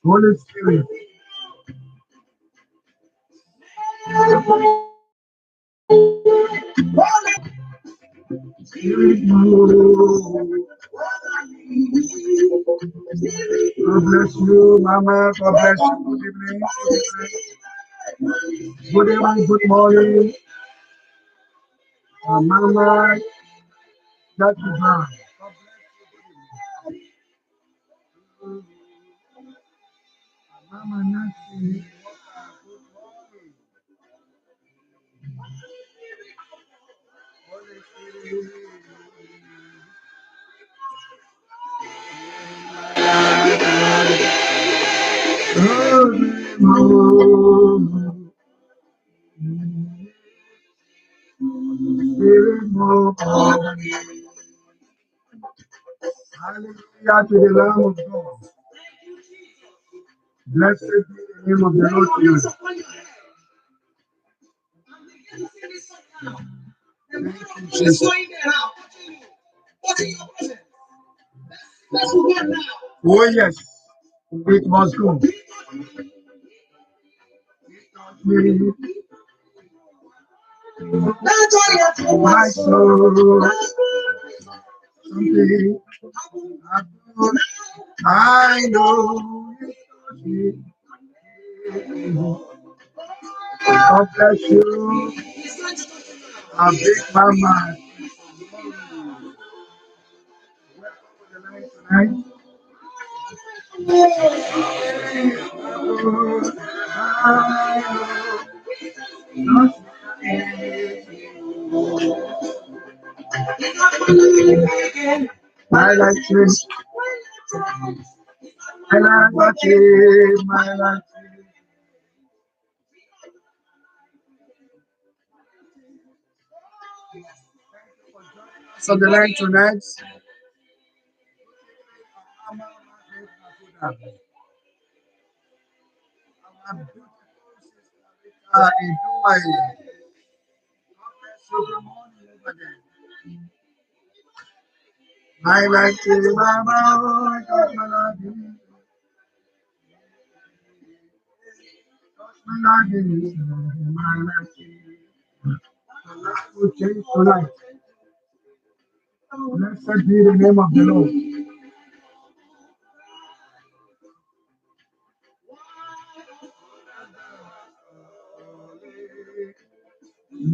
Holy Spirit, God bless you, Mama. God bless you. Good evening. Good evening. Good morning, Mama. That is her. Mama Nancy. Hallelujah to the Lamb of God. Blessed be the name of the Lord Jesus. Oh yes, it was good. My soul, something I know. God bless you. A big mama. Tonight. My life is my life. So the line tonight. My life is my life will change tonight. Blessed be the name of the Lord. The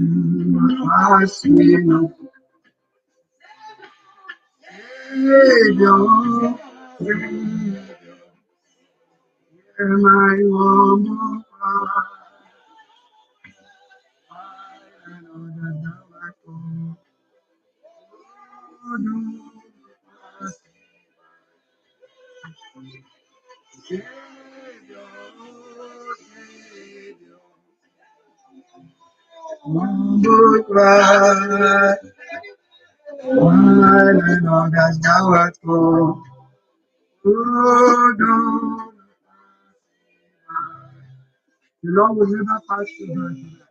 Lord will never pass you by.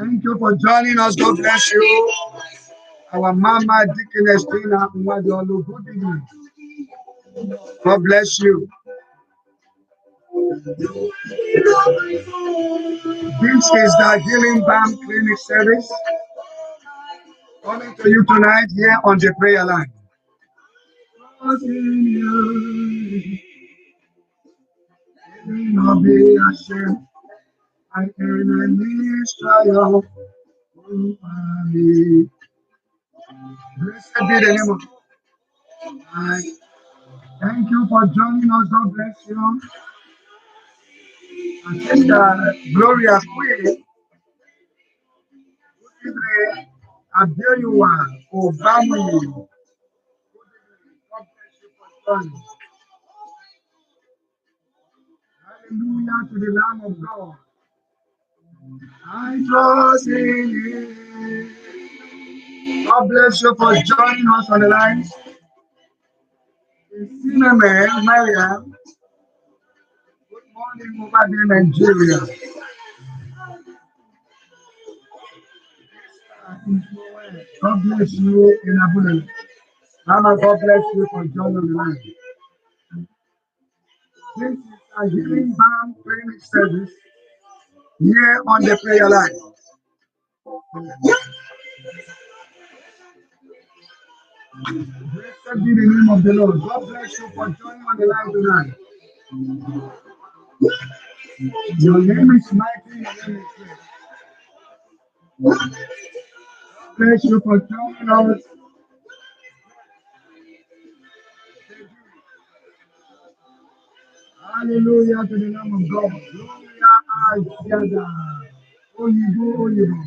Thank you for joining us. God bless you. Our Mama Deaconess Tina Nwadolu, good evening. God bless you. This is the Healing Balm Clinic service coming to you tonight here on the prayer line. Not be ashamed. I enemies triumph over me. Blessed be the name of God. Thank you for joining us. God bless you. And Sister Gloria Queen, Abdeliwa Obama. God bless you for joining. Hallelujah to the Lamb of God. I trust in you. God bless you for joining us on the line. Cinnamon, Mariam. Good morning over there, Nigeria. God bless you in abundance. Mama, God bless you for joining the line. This is a Healing Balm Clinic service here on the prayer line. Blessed be the name of the Lord. God bless you for joining on the line tonight. Your name is mighty, your name is great. God bless you for joining us. Hallelujah to the Lamb of God. Gloria Ayada. Oyibo, Oyibo.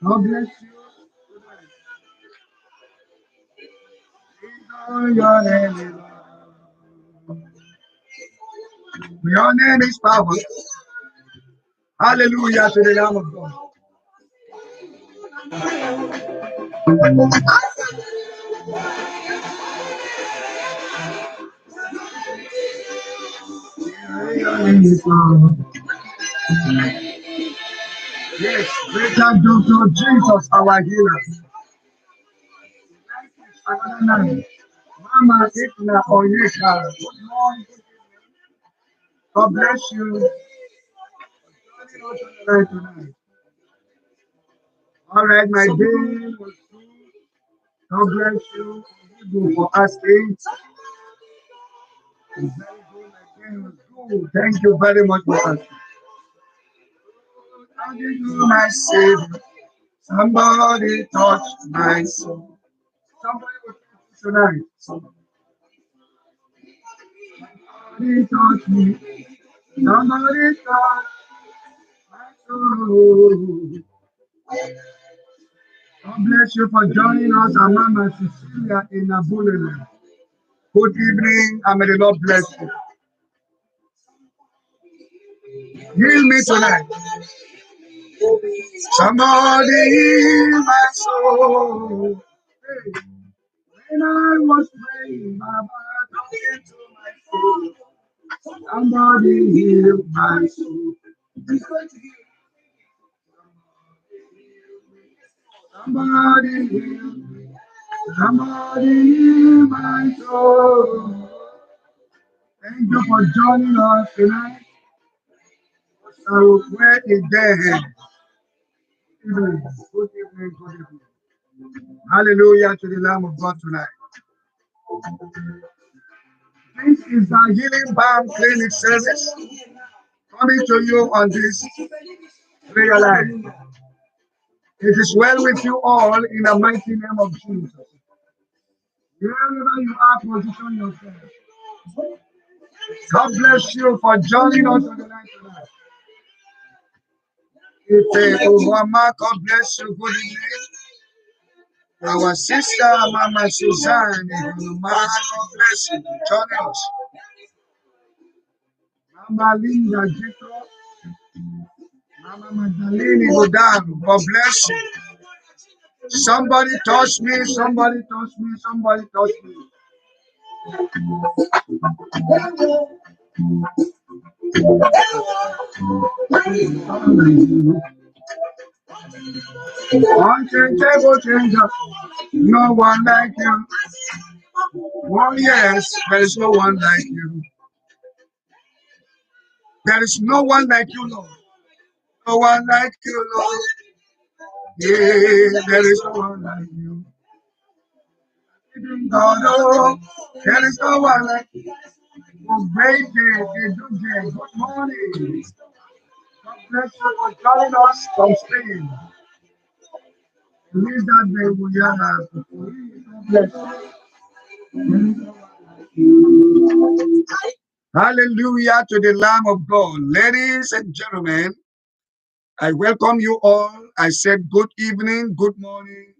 God bless you. Your name is Your name is power. Hallelujah to the Lamb of God. Yes, greater Dr. Jesus, our healer. Another name. Mama Itna Oyeka. Good morning. God bless you. Tonight. All right, my day was good. God bless you. Good for asking. Very good. My day was good. Thank you very much for asking. How do you, my Savior? Somebody touch my soul. Somebody will touch you tonight. Somebody touch me. Somebody touch my soul. God bless you for joining us, and Mama Cecilia in Abulele. Good evening, and may the Lord bless you. Heal me tonight. Somebody heal my soul. Hey. When I was praying, Baba, talking to my soul. Somebody heal my soul. Somebody heal me. Somebody heal my soul. Thank you for joining us tonight. So where is there? Good evening, good evening. Hallelujah to the Lamb of God tonight. This is the Healing Balm Clinic service coming to you on this prayer line. It is well with you all in the mighty name of Jesus. Wherever you are, position yourself. God bless you for joining us on the line tonight. God bless you. Good evening. Our sister, Mama Suzanne, Mama, God bless you. Join us. Mama Linda Jacob, Mama Magdalene Godam, God bless you. Somebody touch me, somebody touch me, somebody touch me. Unchangeable changer, no one like you. Oh yes, there is no one like you. There is no one like you, Lord. No one like you, Lord. Yeah, there is no one like you. God, oh, there is no one like you. Oh, great day, good morning. God bless you for joining us from Spain. Please that day we are. God bless you. Hallelujah to the Lamb of God. Ladies and gentlemen, I welcome you all. I said good evening, good morning,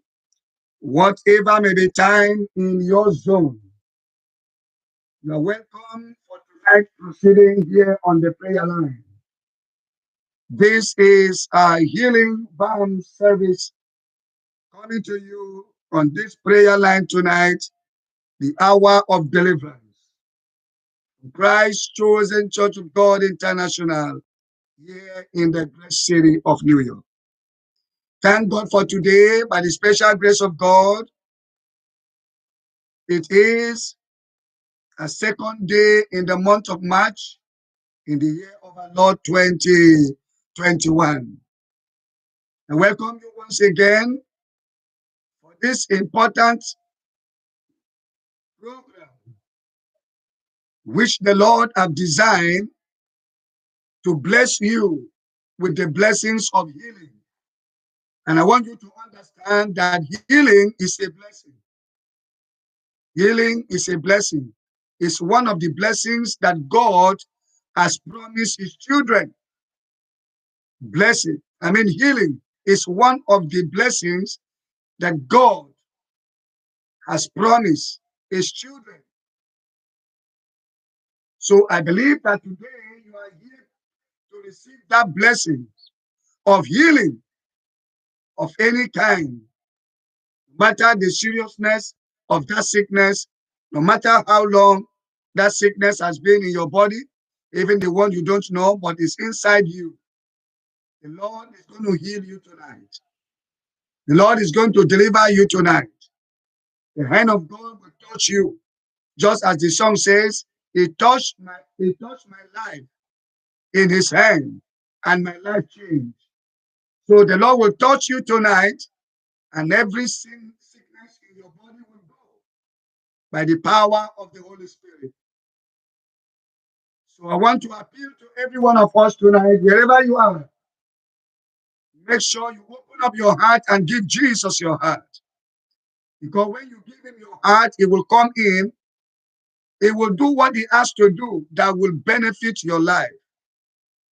whatever may be time in your zone. You are welcome for tonight's proceeding here on the prayer line. This is a healing balm service coming to you on this prayer line tonight, the hour of deliverance. Christ Chosen Church of God International, here in the great city of New York. Thank God for today. By the special grace of God, it is a second day in the month of March in the year of our Lord 2021. I welcome you once again for this important program which the Lord have designed to bless you with the blessings of healing. And I want you to understand that healing is a blessing. Healing is a blessing. It's one of the blessings that God has promised his children. Healing is one of the blessings that God has promised his children. So I believe that today you are here to receive that blessing of healing of any kind, no matter the seriousness of that sickness, no matter how long that sickness has been in your body, even the one you don't know, but it's inside you. The Lord is going to heal you tonight. The Lord is going to deliver you tonight. The hand of God will touch you. Just as the song says, he touched my life in his hand, and my life changed. So the Lord will touch you tonight, and every sickness in your body will go by the power of the Holy Spirit. So I want to appeal to every one of us tonight, wherever you are, make sure you open up your heart and give Jesus your heart. Because when you give him your heart, he will come in. He will do what he has to do that will benefit your life,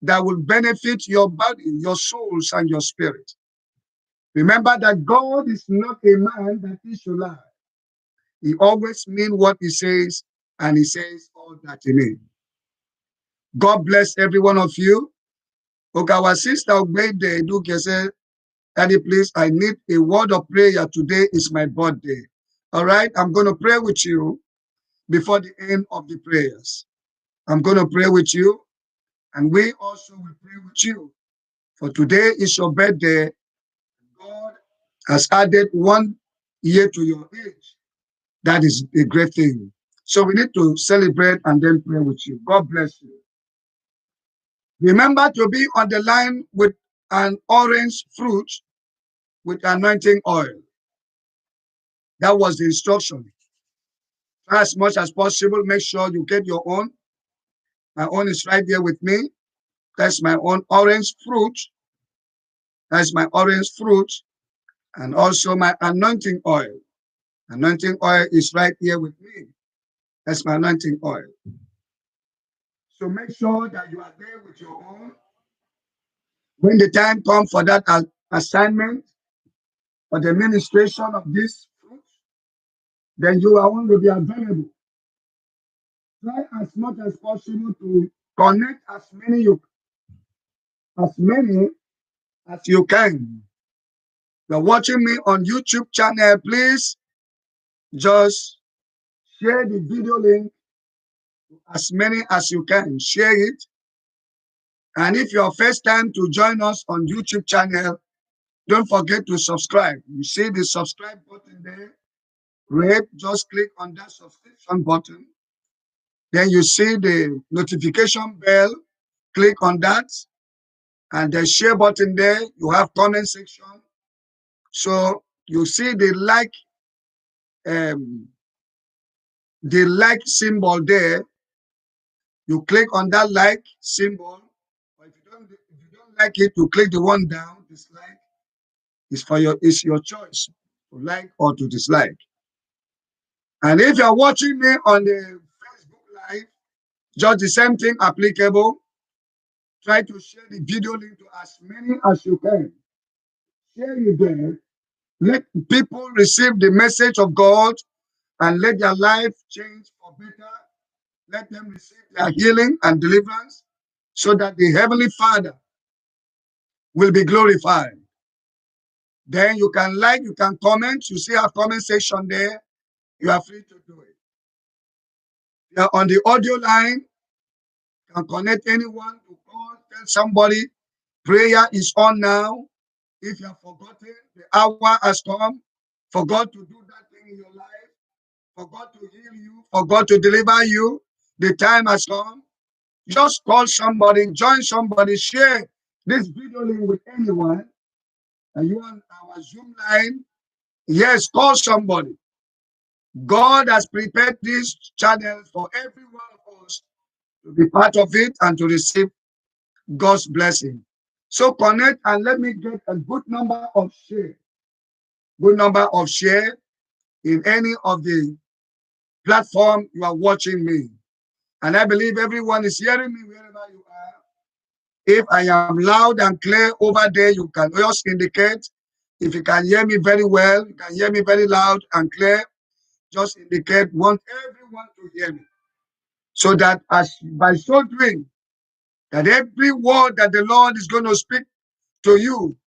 that will benefit your body, your souls, and your spirit. Remember that God is not a man that he should lie. He always means what he says, and he says all that he means. God bless every one of you. Okay, our sister Ogbede Duke said, Daddy, please, I need a word of prayer. Today is my birthday. All right, I'm going to pray with you before the end of the prayers. I'm going to pray with you, and we also will pray with you. For today is your birthday. God has added 1 year to your age. That is a great thing. So we need to celebrate and then pray with you. God bless you. Remember to be on the line with an orange fruit with anointing oil. That was the instruction. Try as much as possible. Make sure you get your own. My own is right there with me. That's my own orange fruit. That's my orange fruit. And also my anointing oil. Anointing oil is right here with me. That's my anointing oil. So make sure that you are there with your own. When the time comes for that assignment, for the ministration of this fruit, then you are going to be available. Try as much as possible to connect as many as you can. You're watching me on YouTube channel, please just share the video link as many as you can. Share it. And if you're first time to join us on YouTube channel, don't forget to subscribe. You see the subscribe button there? Red, just click on that subscription button. Then you see the notification bell. Click on that. And the share button there. You have comment section. So you see um, the like symbol there. You click on that like symbol. But if you don't like it, you click the one down, dislike. It's your choice to like or to dislike. And if you're watching me on the Facebook Live, just the same thing applicable. Try to share the video link to as many as you can. Share it there. Let people receive the message of God and let their life change for better. Let them receive their healing and deliverance so that the Heavenly Father will be glorified. Then you can like, you can comment. You see our comment section there. You are free to do it. You are on the audio line. You can connect anyone to call, tell somebody prayer is on now. If you have forgotten, the hour has come for God to do that thing in your life, for God to heal you, for God to deliver you. The time has come. Just call somebody, join somebody, share this video link with anyone. And you on our Zoom line, yes, call somebody. God has prepared this channel for every one of us to be part of it and to receive God's blessing. So connect and let me get a good number of share. Good number of share in any of the platform you are watching me. And I believe everyone is hearing me wherever you are. If I am loud and clear over there, you can just indicate. If you can hear me very well, you can hear me very loud and clear, just indicate, want everyone to hear me. So that as by so doing, that every word that the Lord is going to speak to you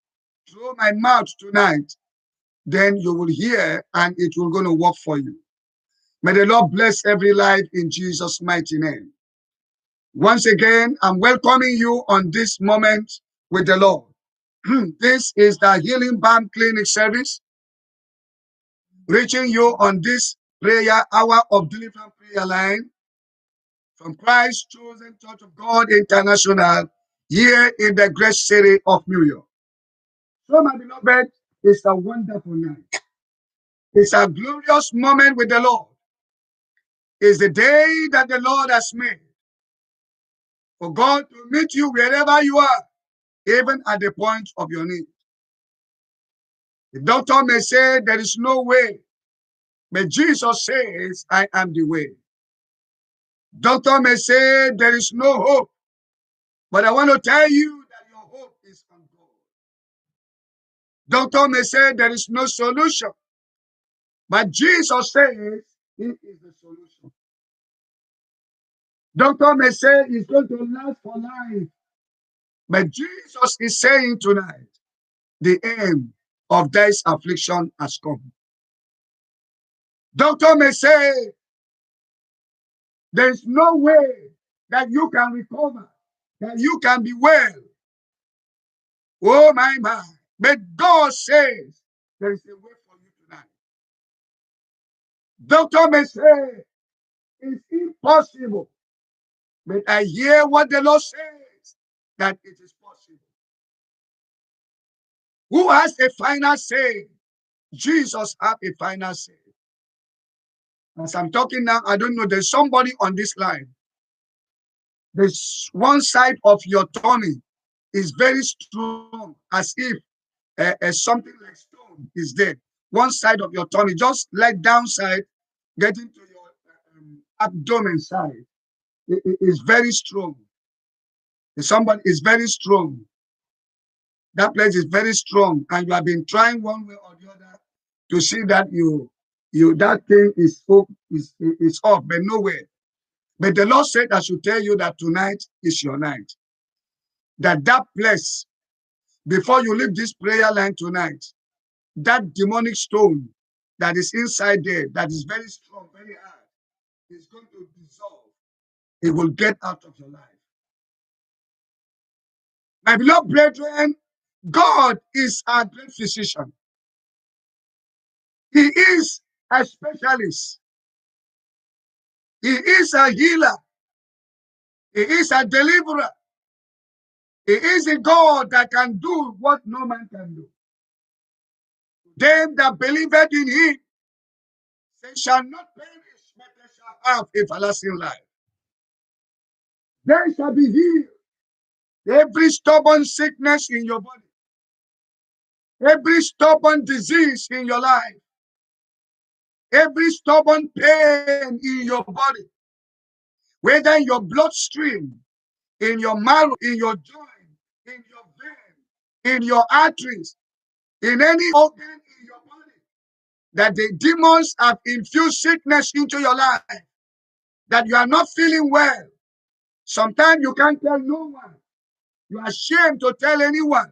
through my mouth tonight, then you will hear and it will going to work for you. May the Lord bless every life in Jesus' mighty name. Once again, I'm welcoming you on this moment with the Lord. This is the Healing Balm Clinic service, reaching you on this prayer hour of deliverance prayer line from Christ Chosen Church of God International here in the great city of New York. So, my beloved, it's a wonderful night. It's a glorious moment with the Lord. It's the day that the Lord has made for God to meet you wherever you are, even at the point of your need. The doctor may say there is no way, but Jesus says, I am the way. Doctor may say there is no hope, but I want to tell you that your hope is on God. Doctor may say there is no solution, but Jesus says He is the solution. Doctor may say it's going to last for life, but Jesus is saying tonight, the end of this affliction has come. Doctor may say there is no way that you can recover, that you can be well. Oh my. But God says there is a way for you tonight. Doctor may say it's impossible, but I hear what the Lord says, that it is possible. Who has a final say? Jesus has a final say. As I'm talking now, I don't know, there's somebody on this line This one side of your tummy is very strong, as if something like stone is there. One side of your tummy, just like downside, getting to your abdomen side, is very strong. Somebody is very strong. That place is very strong, and you have been trying one way or the other to see that that thing is off, but nowhere. But the Lord said I should tell you that tonight is your night. That place, before you leave this prayer line tonight, that demonic stone that is inside there, that is very strong, very hard, is going to dissolve. It will get out of your life. My beloved brethren, God is our great physician. He is a specialist. He is a healer. He is a deliverer. He is a God that can do what no man can do. Them that believed in him, they shall not perish, but they shall have everlasting life. They shall be healed. Every stubborn sickness in your body, every stubborn disease in your life, every stubborn pain in your body, whether in your bloodstream, in your marrow, in your joint, in your vein, in your arteries, in any organ in your body, that the demons have infused sickness into your life, that you are not feeling well. Sometimes you can't tell no one. You are ashamed to tell anyone.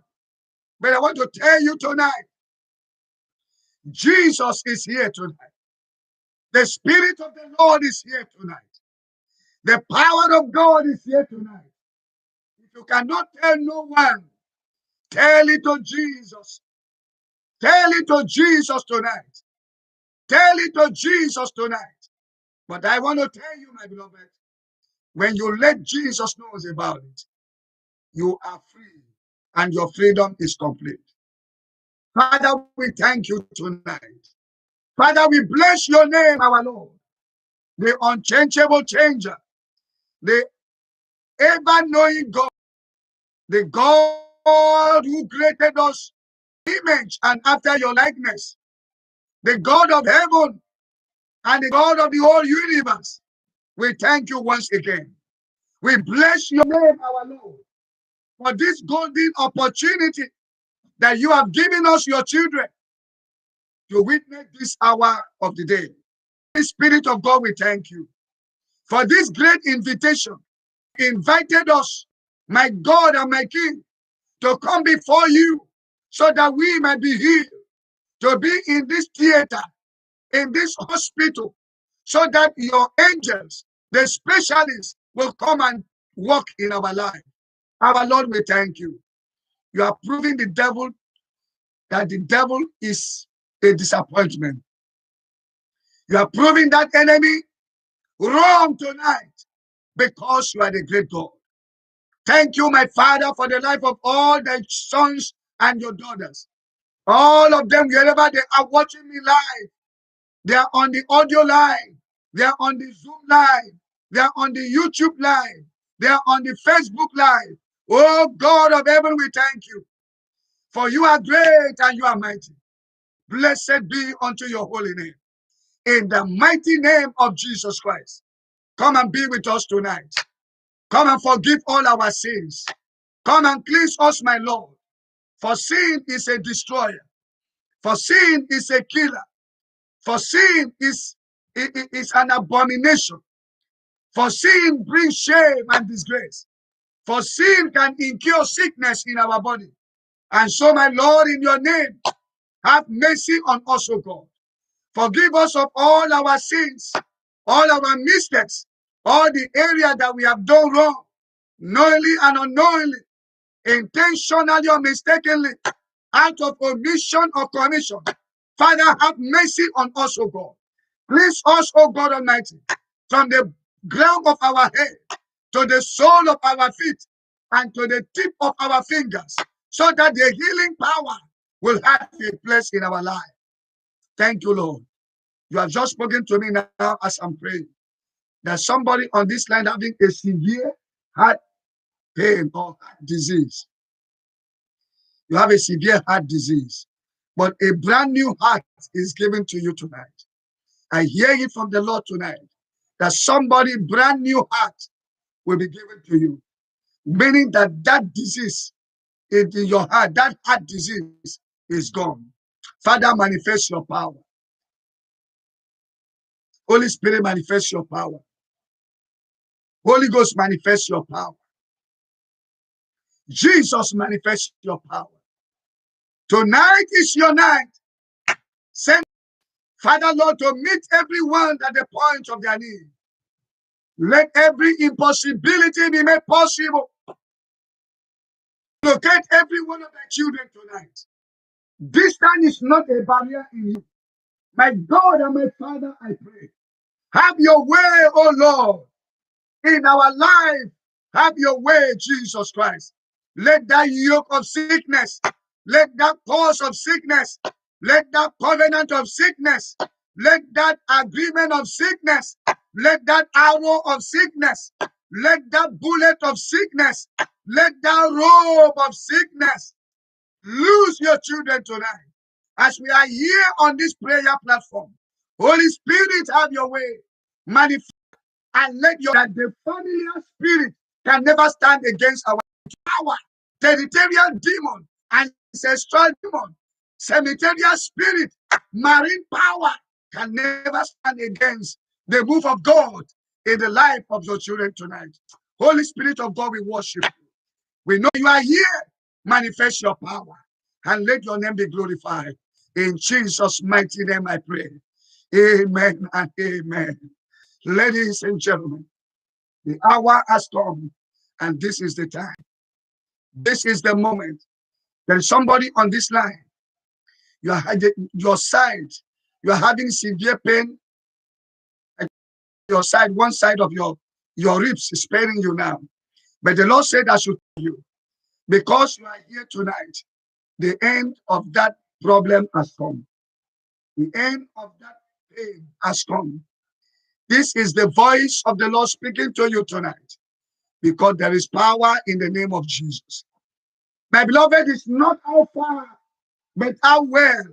But I want to tell you tonight, Jesus is here tonight. The Spirit of the Lord is here tonight. The power of God is here tonight. If you cannot tell no one, tell it to Jesus. Tell it to Jesus tonight. Tell it to Jesus tonight. But I want to tell you, my beloved, when you let Jesus know about it, you are free and your freedom is complete. Father, we thank you tonight. Father, we bless your name, our Lord, the unchangeable changer, the ever-knowing God, the God who created us image and after your likeness, the God of heaven and the God of the whole universe. We thank you once again. We bless your name, our Lord, for this golden opportunity that you have given us, your children, to witness this hour of the day. Spirit of God, we thank you for this great invitation. Invited us, my God and my King, to come before you so that we might be healed, to be in this theater, in this hospital, so that your angels, the specialists, will come and work in our life. Our Lord, we thank you. You are proving the devil that the devil is a disappointment. You are proving that enemy wrong tonight because you are the great God. Thank you, my Father, for the life of all the sons and your daughters. All of them, wherever they are watching me live, they are on the audio line, they are on the Zoom line, they are on the YouTube line, they are on the Facebook line. Oh God of heaven, we thank you. For you are great and you are mighty. Blessed be unto your holy name. In the mighty name of Jesus Christ. Come and be with us tonight. Come and forgive all our sins. Come and cleanse us, my Lord. For sin is a destroyer. For sin is a killer. For sin is an abomination. For sin brings shame and disgrace. For sin can incur sickness in our body. And so, my Lord, in your name, have mercy on us, O God. Forgive us of all our sins, all our mistakes, all the area that we have done wrong, knowingly and unknowingly, intentionally or mistakenly, out of omission or commission. Father, have mercy on us, O God. Please us, O God Almighty, from the ground of our head to the sole of our feet and to the tip of our fingers, so that the healing power will have a place in our life. Thank you, Lord. You have just spoken to me now as I'm praying. There's somebody on this line having a severe heart pain or heart disease. You have a severe heart disease, but a brand new heart is given to you tonight. I hear it from the Lord tonight that somebody brand new heart will be given to you, meaning that that disease in your heart, that heart disease is gone. Father, manifest your power. Holy Spirit, manifest your power. Holy Ghost, manifest your power. Jesus, manifest your power. Tonight is your night. Send Father, Lord, to meet everyone at the point of their need. Let every impossibility be made possible. Locate every one of their children tonight. Distance is not a barrier in you. My God and my Father, I pray. Have your way, oh Lord, in our life. Have your way, Jesus Christ. Let that yoke of sickness, let that cause of sickness, let that covenant of sickness, let that agreement of sickness, let that arrow of sickness, let that bullet of sickness, let that robe of sickness lose your children tonight. As we are here on this prayer platform, Holy Spirit, have your way. Manifest and let your that the familiar spirit can never stand against our power. Territorial demon, ancestral demon, cemetery spirit, marine power can never stand against the move of God in the life of your children tonight. Holy Spirit of God, we worship you. We know you are here. Manifest your power and let your name be glorified. In Jesus' mighty name I pray. Amen and amen. Ladies and gentlemen, the hour has come and this is the time. This is the moment. There is somebody on this line. You are your side. You are having severe pain. Your side, one side of your ribs is paining you now. But the Lord said I should tell you, because you are here tonight, the end of that problem has come. The end of that pain has come. This is the voice of the Lord speaking to you tonight, because there is power in the name of Jesus. My beloved, it's not how far, but how well.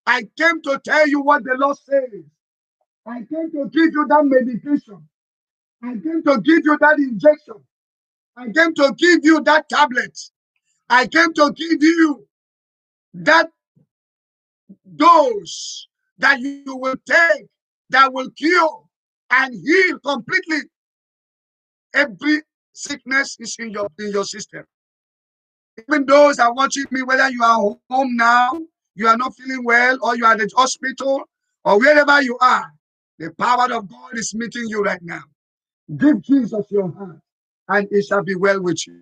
I came to tell you what the Lord says. I came to give you that medication. I came to give you that injection. I came to give you that tablet. I came to give you that dose that you will take that will cure and heal completely every sickness is in your system. Even those are watching me, whether you are home now, you are not feeling well, or you are at the hospital, or wherever you are, the power of God is meeting you right now. Give Jesus your heart, and it shall be well with you.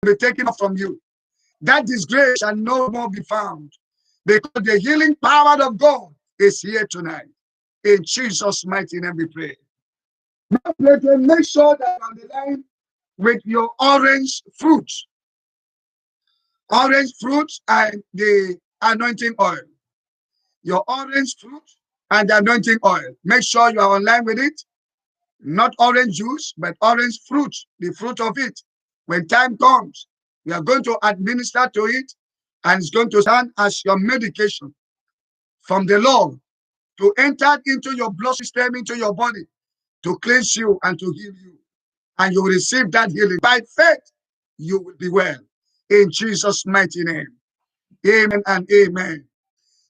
It will be taken off from you. That disgrace shall no more be found, because the healing power of God is here tonight. In Jesus' mighty name we pray. Now, make sure that on the line with your orange fruit and the anointing oil. Your orange fruit and the anointing oil. Make sure you are online with it. Not orange juice, but orange fruit, the fruit of it. When time comes, we are going to administer to it, and it's going to stand as your medication from the Lord to enter into your blood system, into your body, to cleanse you and to heal you. And you will receive that healing. By faith, you will be well. In Jesus' mighty name. Amen and amen.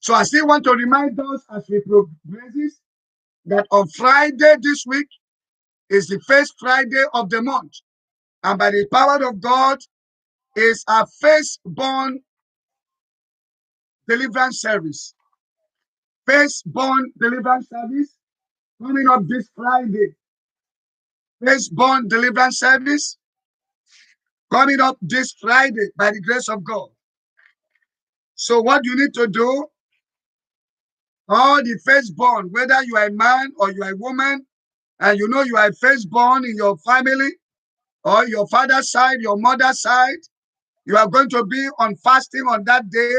So I still want to remind us as we progress that on Friday this week is the first Friday of the month. And by the power of God is our firstborn deliverance service. Firstborn deliverance service coming up this Friday. Firstborn deliverance service coming up this Friday by the grace of God. So what you need to do, all the firstborn, whether you are a man or you are a woman, and you know you are firstborn in your family, or your father's side, your mother's side, you are going to be on fasting on that day.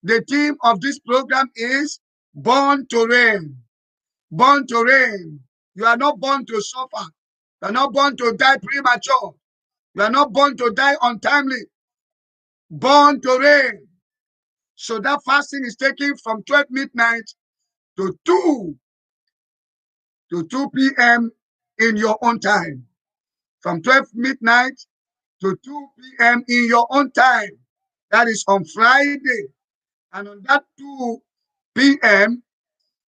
The theme of this program is Born to Reign. Born to reign. You are not born to suffer. You are not born to die premature. You are not born to die untimely, born to reign. So that fasting is taken from 12 midnight to 2 p.m. in your own time. From 12 midnight to 2 p.m. in your own time. That is on Friday. And on that 2 p.m.,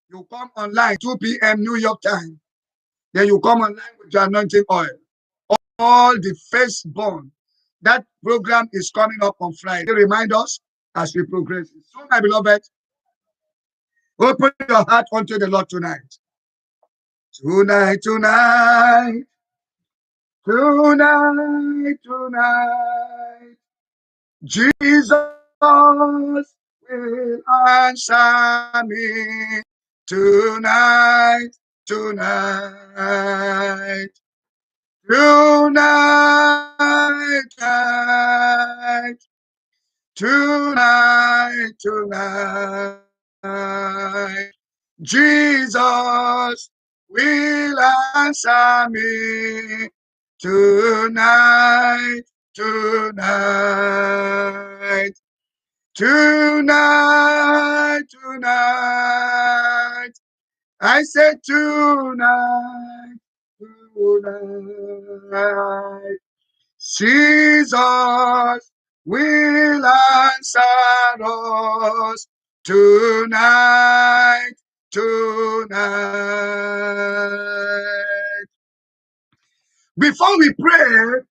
you come online, 2 p.m. New York time. Then you come online with your anointing oil. All the firstborn. That program is coming up on Friday. Remind us as we progress. So, my beloved, open your heart unto the Lord tonight. Tonight, tonight, tonight, tonight, Jesus will answer me. Tonight, tonight, tonight, tonight, tonight, tonight, Jesus will answer me. Tonight, tonight, tonight, tonight. I said tonight, tonight. Jesus will answer us tonight, tonight. Before we pray,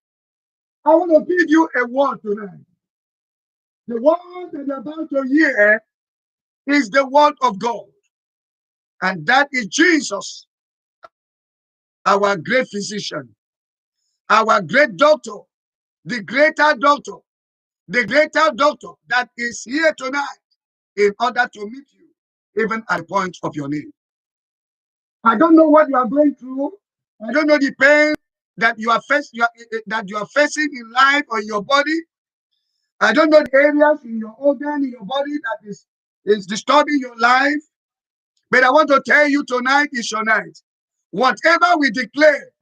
I want to give you a word tonight. The word that you're about to hear is the word of God. And that is Jesus, our great physician, our great doctor, the greater doctor, that is here tonight in order to meet you, even at the point of your need. I don't know what you are going through. I don't know the pain that you are facing in life or in your body. I don't know the areas in your organ, in your body that is disturbing your life. But I want to tell you tonight is your night. Whatever we declare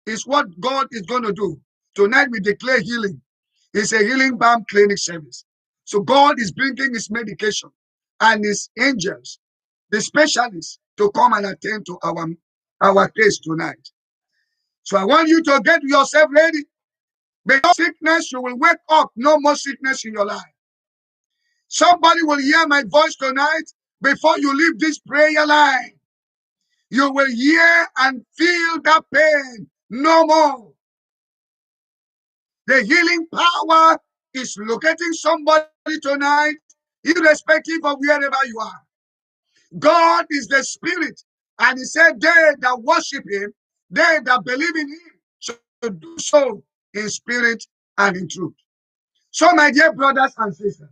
is what God is going to do. Tonight we declare healing. It's a healing balm clinic service. So God is bringing his medication and his angels, the specialists, to come and attend to our case tonight. So I want you to get yourself ready. Because sickness, you will wake up. No more sickness in your life. Somebody will hear my voice tonight before you leave this prayer line. You will hear and feel that pain no more. The healing power is locating somebody tonight, irrespective of wherever you are. God is the spirit, and he said, they that worship him, they that believe in him, should do so in spirit and in truth. So, my dear brothers and sisters,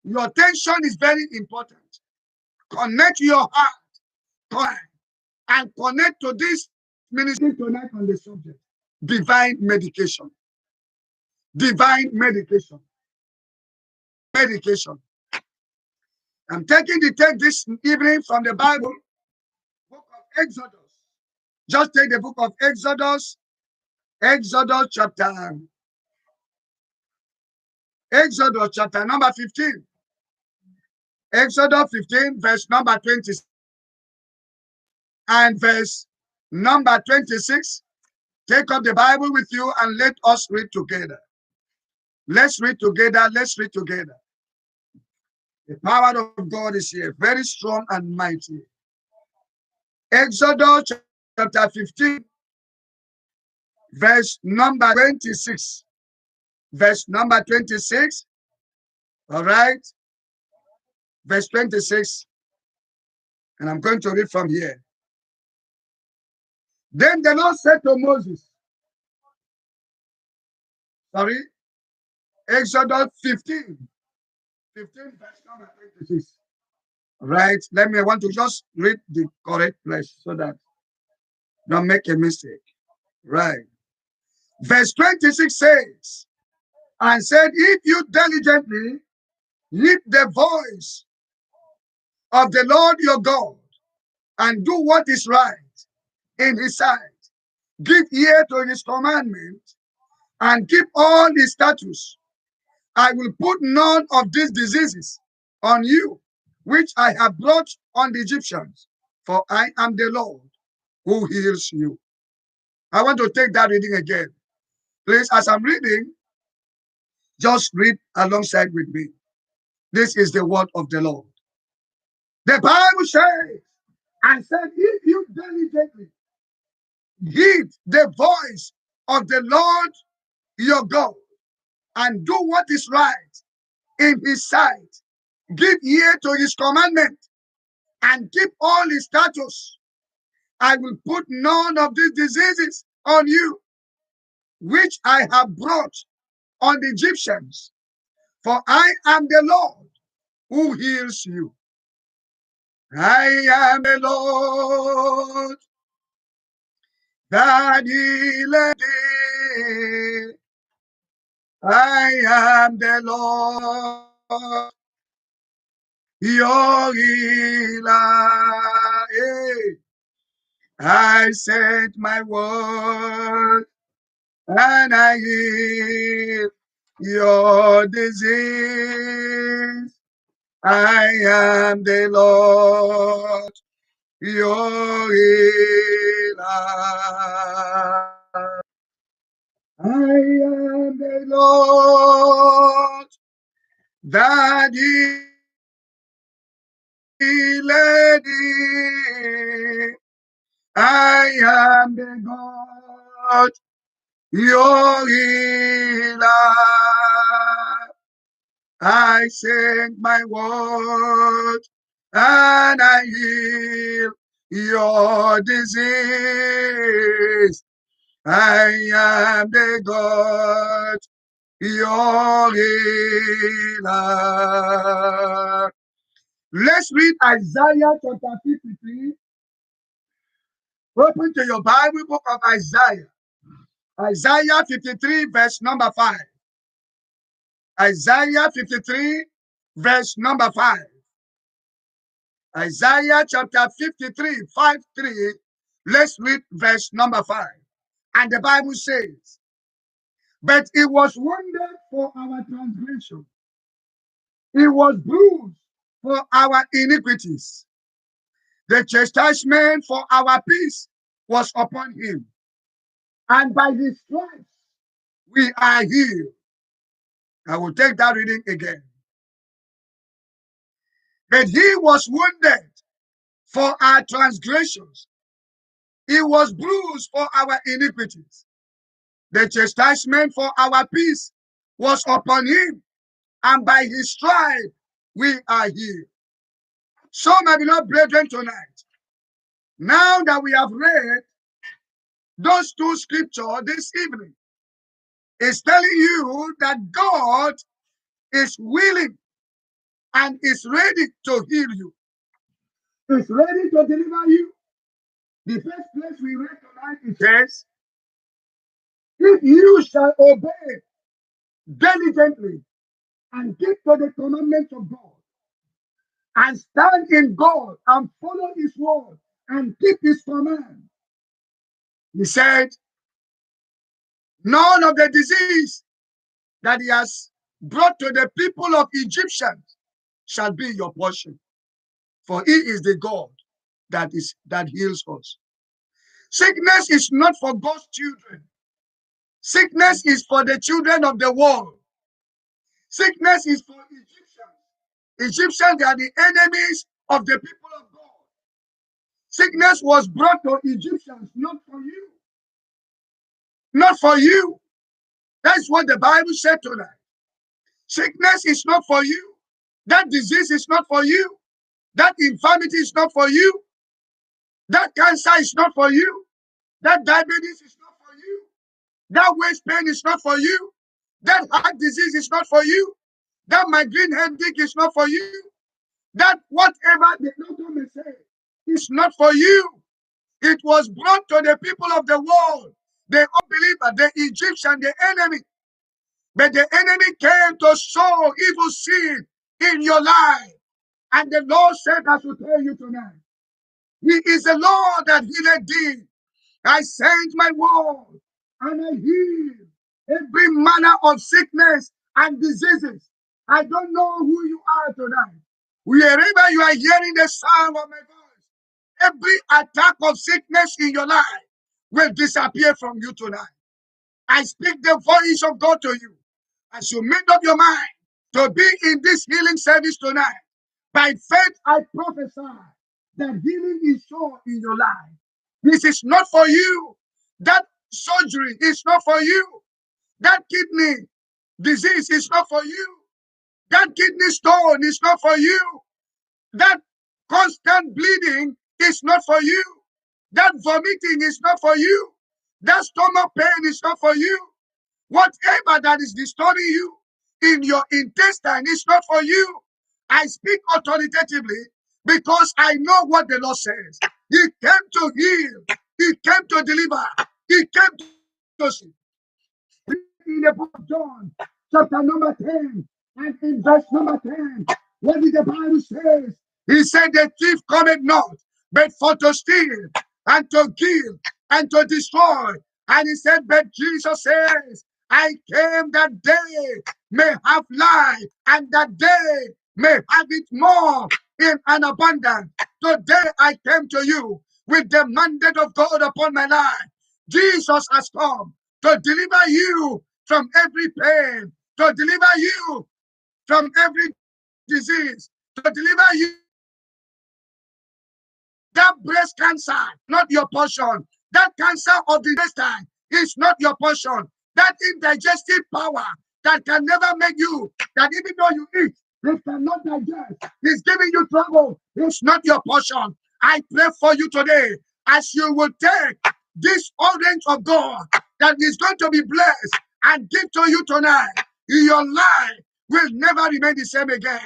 your attention is very important. Connect your heart and connect to this ministry tonight on the subject. Divine medication. Divine medication. Medication. I'm taking the text this evening from the Bible, book of Exodus. Just take the book of Exodus chapter number 15. Exodus 15, verse number 20 and verse number 26. Take up the Bible with you and let us read together. Let's read together. Let's read together. The power of God is here, very strong and mighty. Exodus chapter 15, verse number 26. Verse number 26. All right. Verse 26. And I'm going to read from here. Then the Lord said to Moses, Exodus 15, verse number 26. Right? I want to just read the correct place so that don't make a mistake. Right. Verse 26 says, and said, if you diligently heed the voice of the Lord your God and do what is right in his sight, give ear to his commandment and keep all his statutes. I will put none of these diseases on you, which I have brought on the Egyptians, for I am the Lord who heals you. I want to take that reading again. Please, as I'm reading, just read alongside with me. This is the word of the Lord. The Bible says, and said, if you diligently heed the voice of the Lord your God and do what is right in his sight, give ear to his commandment and keep all his statutes, I will put none of these diseases on you, which I have brought on the Egyptians, for I am the Lord who heals you. I am the Lord that healeth thee. I am the Lord, your healer. I sent my word and I heal your disease. I am the Lord, your healer. I am the Lord that healeth thee. I am the God, your healer. I send my word and I heal your disease. I am the God, your healer. Let's read Isaiah chapter 53. Open to your Bible book of Isaiah. Isaiah 53 verse number 5. Isaiah 53 verse number 5. Isaiah chapter 53, 5:3. Let's read verse number 5. And the Bible says, but it was wounded for our transgression, it was bruised for our iniquities. The chastisement for our peace was upon him, and by his stripes we are healed. I will take that reading again. But he was wounded for our transgressions, he was bruised for our iniquities. The chastisement for our peace was upon him, and by his stripes we are healed. So, my beloved brethren, tonight, now that we have read those two scriptures this evening, is telling you that God is willing and is ready to heal you, is ready to deliver you. The first place we read tonight it says, if you shall obey diligently and keep to the commandments of God, and stand in God and follow his word and keep his command. He said, none of the disease that he has brought to the people of Egyptians shall be your portion, for he is the God that heals us. Sickness is not for God's children. Sickness is for the children of the world. Sickness is for Egyptians. Egyptians are the enemies of the people of God. Sickness was brought to Egyptians, not for you. Not for you. That's what the Bible said tonight. Sickness is not for you. That disease is not for you. That infirmity is not for you. That cancer is not for you. That diabetes is not for you. That waist pain is not for you. That heart disease is not for you. That migraine headache is not for you. That whatever the doctor may say is not for you. It was brought to the people of the world, the unbeliever, the Egyptian, the enemy. But the enemy came to sow evil seed in your life. And the Lord said, I should tell you tonight, he is the Lord that healed thee. I sent my word and I heal. every manner of sickness and diseases. I don't know who you are tonight. Wherever you are hearing the sound of my voice, every attack of sickness in your life will disappear from you tonight. I speak the voice of God to you as you make up your mind to be in this healing service tonight. By faith, I prophesy that healing is sure in your life. This is not for you. That surgery is not for you. That kidney disease is not for you. That kidney stone is not for you. That constant bleeding is not for you. That vomiting is not for you. That stomach pain is not for you. Whatever that is disturbing you in your intestine is not for you. I speak authoritatively because I know what the Lord says. He came to heal. He came to deliver. He came to save. In the book of John, chapter number 10, and in verse number 10, what did the Bible say? He said, the thief cometh not, but for to steal, and to kill, and to destroy. And he said, but Jesus says, I came that they may have life, and that they may have it more in an abundance. Today I came to you with the mandate of God upon my life. Jesus has come to deliver you from every pain, to deliver you from every disease, to deliver you. That breast cancer, not your portion. That cancer of the intestine is not your portion. That indigestive power that can never make you, that even though you eat, it cannot digest. It's giving you trouble. It's not your portion. I pray for you today as you will take this orange of God that is going to be blessed and give to you tonight. Your life will never remain the same again.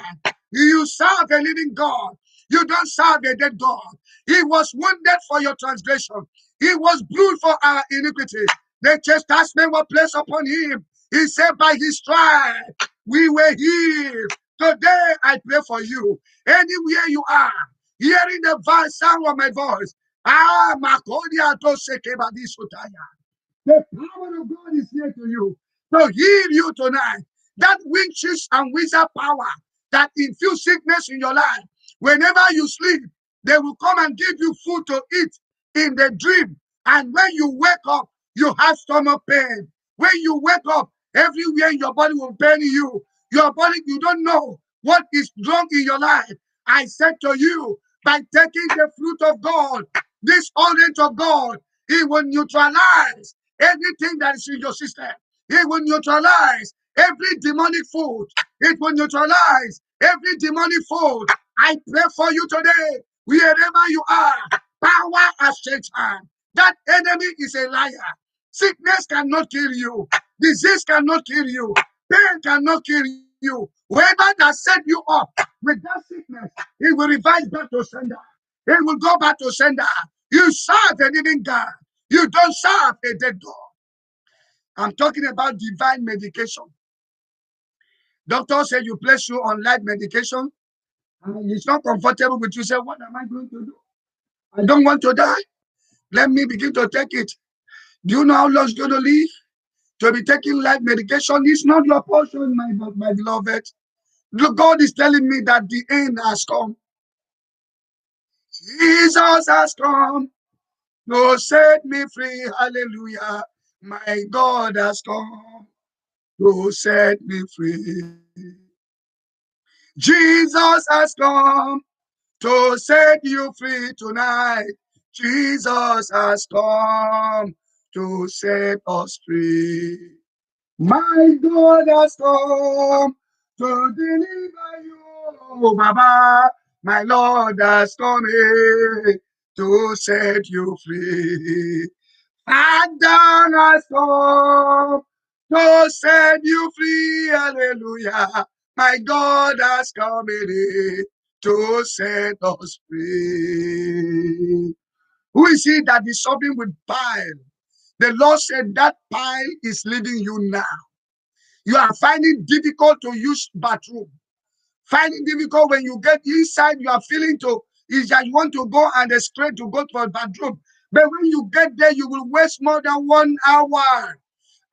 You serve a living God. You don't serve a dead God. He was wounded for your transgression. He was bruised for our iniquity. The chastisement was placed upon him. He said, by his stripes we were healed. Today I pray for you. Anywhere you are, hearing the voice sound of my voice. Makodia Tosekebadi Sutaya. The power of God is here to you to heal you tonight. That witches and wizard power that infuse sickness in your life. Whenever you sleep, they will come and give you food to eat in the dream. And when you wake up, you have stomach pain. When you wake up, everywhere in your body will pain you. Your body, you don't know what is wrong in your life. I said to you, by taking the fruit of God, this orange of God, it will neutralize anything that is in your system. It will neutralize every demonic food. It will neutralize every demonic food. I pray for you today, wherever you are, power has changed hand. That enemy is a liar. Sickness cannot kill you. Disease cannot kill you. Pain cannot kill you. Whoever that set you up with that sickness, it will revise back to sender. It will go back to sender. You serve a living God. You don't serve a dead God. I'm talking about divine medication. Doctor said you place you on light medication, and it's not comfortable with you. Say, what am I going to do? I don't want to die. Let me begin to take it. Do you know how long it's going to live? To be taking light medication is not your portion, my beloved. Look, God is telling me that the end has come. Jesus has come to set me free. Hallelujah. My God has come to set me free. Jesus has come to set you free tonight. Jesus has come to set us free. My God has come to deliver you, Baba. My Lord has come to set you free. Adam has come to set you free. Hallelujah. My God has come to set us free. Who is he that is suffering with bile? The Lord said that bile is leaving you now. You are finding difficult to use bathroom. Finding difficult when you get inside, you are feeling is that you want to go and straight to go to a bathroom. But when you get there, you will waste more than 1 hour.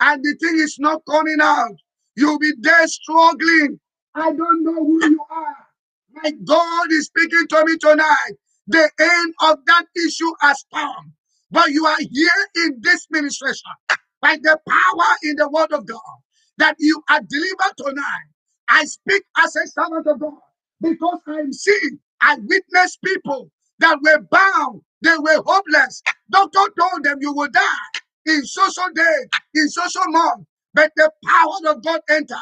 and the thing is not coming out. You'll be there struggling. I don't know who you are. My God is speaking to me tonight. The end of that issue has come. But you are here in this ministration by the power in the word of God that you are delivered tonight. I speak as a servant of God because I'm seeing, I witness people that were bound, they were hopeless. Doctor told them you will die in social day, in social month, but the power of God entered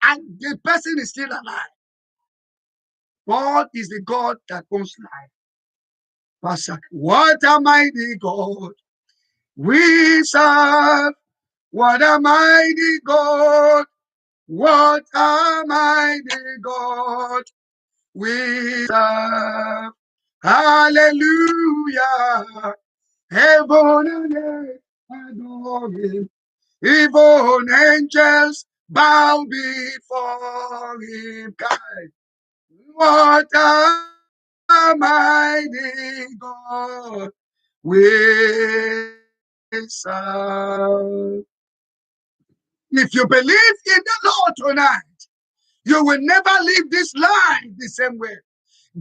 and the person is still alive. God is the God that owns life. What a mighty God we serve. What a mighty God. What a mighty God we serve. Hallelujah. Heaven and earth adore him. Even angels bow before him. God, what a mighty God we serve. If you believe in the Lord tonight, you will never leave this life the same way.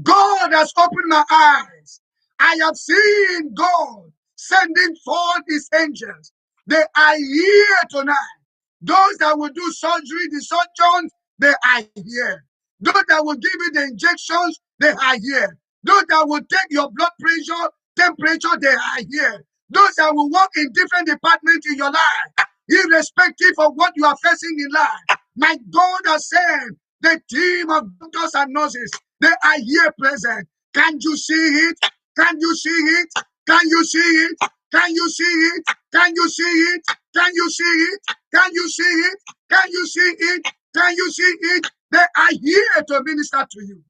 God has opened my eyes. I have seen God sending forth his angels. They are here tonight. Those that will do surgery, the surgeons, they are here. Those that will give you the injections, they are here. Those that will take your blood pressure, temperature, they are here. Those that will work in different departments in your life, irrespective of what you are facing in life. My God has sent the team of doctors and nurses. They are here present. Can you see it? Can you see it? Can you see it? Can you see it? Can you see it? Can you see it? Can you see it? Can you see it? Can you see it? They are here to minister to you.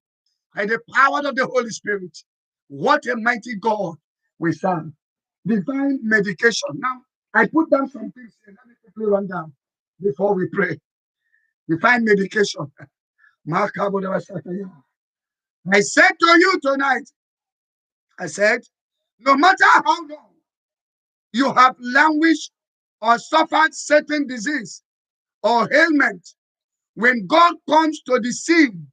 By the power of the Holy Spirit. What a mighty God we serve. Divine medication. Now, I put down some things here. Let me quickly run down before we pray. Divine medication. I said to you tonight, I said, no matter how long you have languished or suffered certain disease or ailment, when God comes to the scene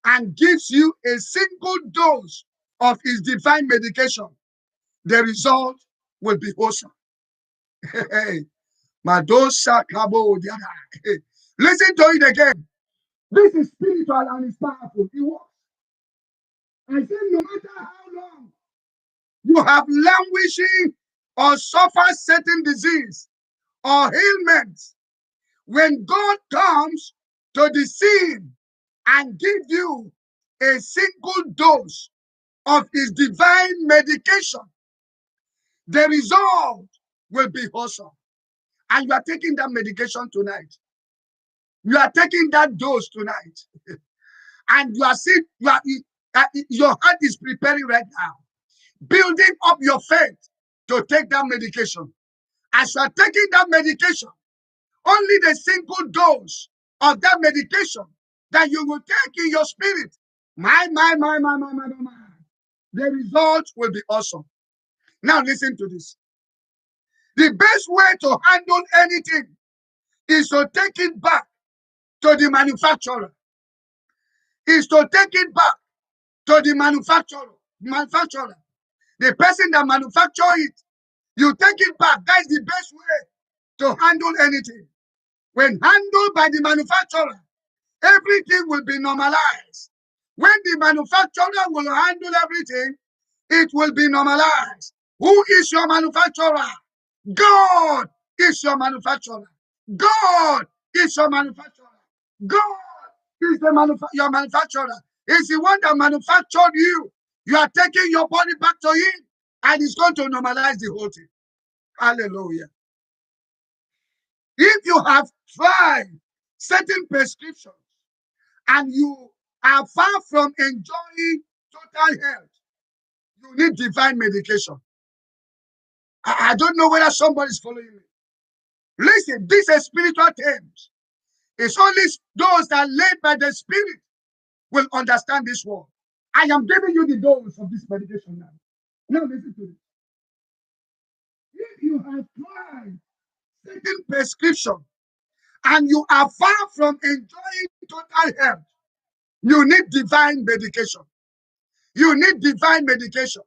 and gives you a single dose of his divine medication, the result will be awesome. Hey, Madosa Kabo Diana. Listen to it again. This is spiritual and it's powerful. It works. I said, no matter how long you have languishing or suffer certain disease or ailments, when God comes to the scene and give you a single dose of his divine medication, the result will be awesome. And you are taking that medication tonight. You are taking that dose tonight. And you are seeing, your heart is preparing right now, building up your faith to take that medication. As you are taking that medication, only the single dose of that medication that you will take in your spirit, my, the result will be awesome. Now listen to this. The best way to handle anything is to take it back to the manufacturer. Is to take it back to the manufacturer. Manufacturer. The person that manufactured it, you take it back. That's the best way to handle anything. When handled by the manufacturer, everything will be normalized. When the manufacturer will handle everything, it will be normalized. Who is your manufacturer? God is your manufacturer. God is your manufacturer. God is your manufacturer. He's the one that manufactured you. You are taking your body back to him, and he's going to normalize the whole thing. Hallelujah. If you have tried certain prescriptions and you are far from enjoying total health, you need divine medication. I don't know whether somebody's following me. Listen, these are spiritual terms. It's only those that are led by the Spirit will understand this word. I am giving you the dose of this medication now. Now listen to this. If you have tried certain prescription and you are far from enjoying total health, you need divine medication. You need divine medication.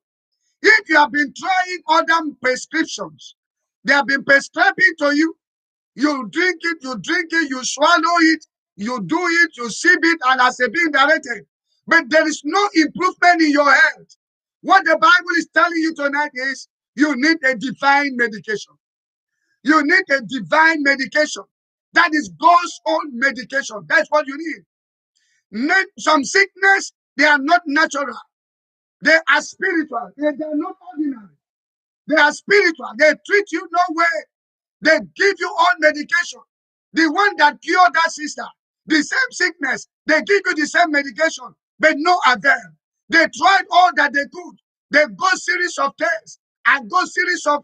If you have been trying other prescriptions, they have been prescribing to you, you drink it, you swallow it, you do it, you sip it, and as a being directed. But there is no improvement in your health. What the Bible is telling you tonight is you need a divine medication. You need a divine medication. That is God's own medication. That's what you need. Some sickness, they are not natural. They are spiritual. They are not ordinary. They are spiritual. They treat you no way. They give you all medication. The one that cured that sister, the same sickness, they give you the same medication, but no avail. They tried all that they could. They go series of tests and go series of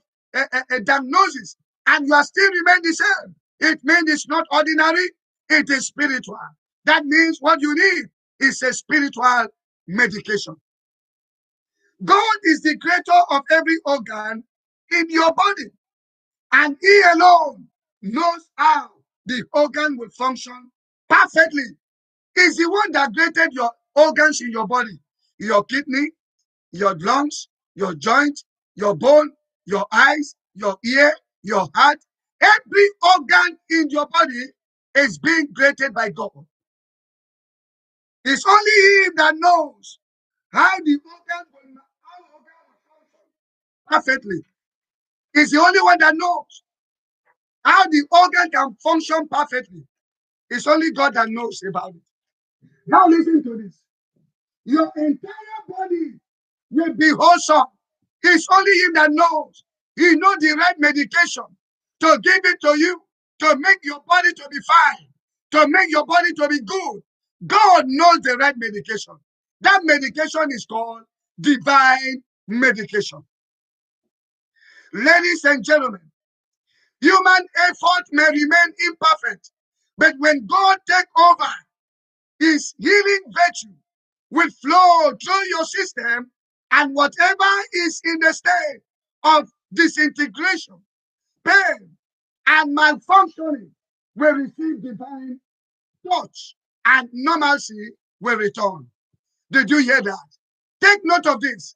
diagnosis, and you are still remain the same. It means it's not ordinary, it is spiritual. That means what you need is a spiritual medication. God is the creator of every organ in your body, and He alone knows how the organ will function perfectly. He's the one that created your organs in your body, your kidney, your lungs, your joint, your bone, your eyes, your ear, your heart. Every organ in your body is being created by God. It's only Him that knows how the organ will function perfectly. He's the only one that knows how the organ can function perfectly. It's only God that knows about it. Now listen to this. Your entire body will be wholesome. It's only Him that knows. He knows the right medication to give it to you, to make your body to be fine, to make your body to be good. God knows the right medication. That medication is called divine medication. Ladies and gentlemen, human effort may remain imperfect, but when God takes over, His healing virtue will flow through your system, and whatever is in the state of disintegration, pain, and malfunctioning will receive divine touch, and normalcy will return. Did you hear that? Take note of this.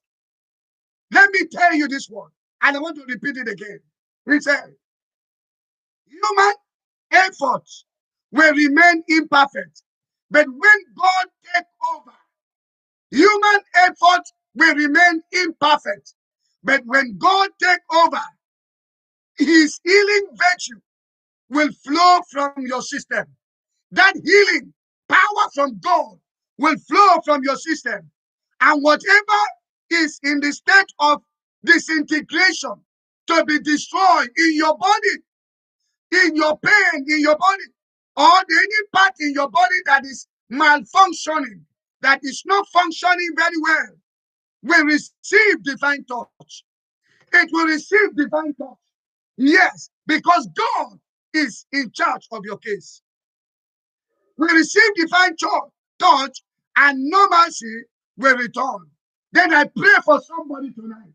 Let me tell you this one, and I want to repeat it again. He said, human efforts will remain imperfect, but when God takes over, human effort will remain imperfect. But when God takes over, His healing virtue will flow from your system. That healing power from God will flow from your system. And whatever is in the state of disintegration to be destroyed in your body, in your pain, in your body, or any part in your body that is malfunctioning, that is not functioning very well, will receive divine touch. It will receive divine touch. Yes, because God is in charge of your case. We receive divine touch, and normalcy will return. Then I pray for somebody tonight.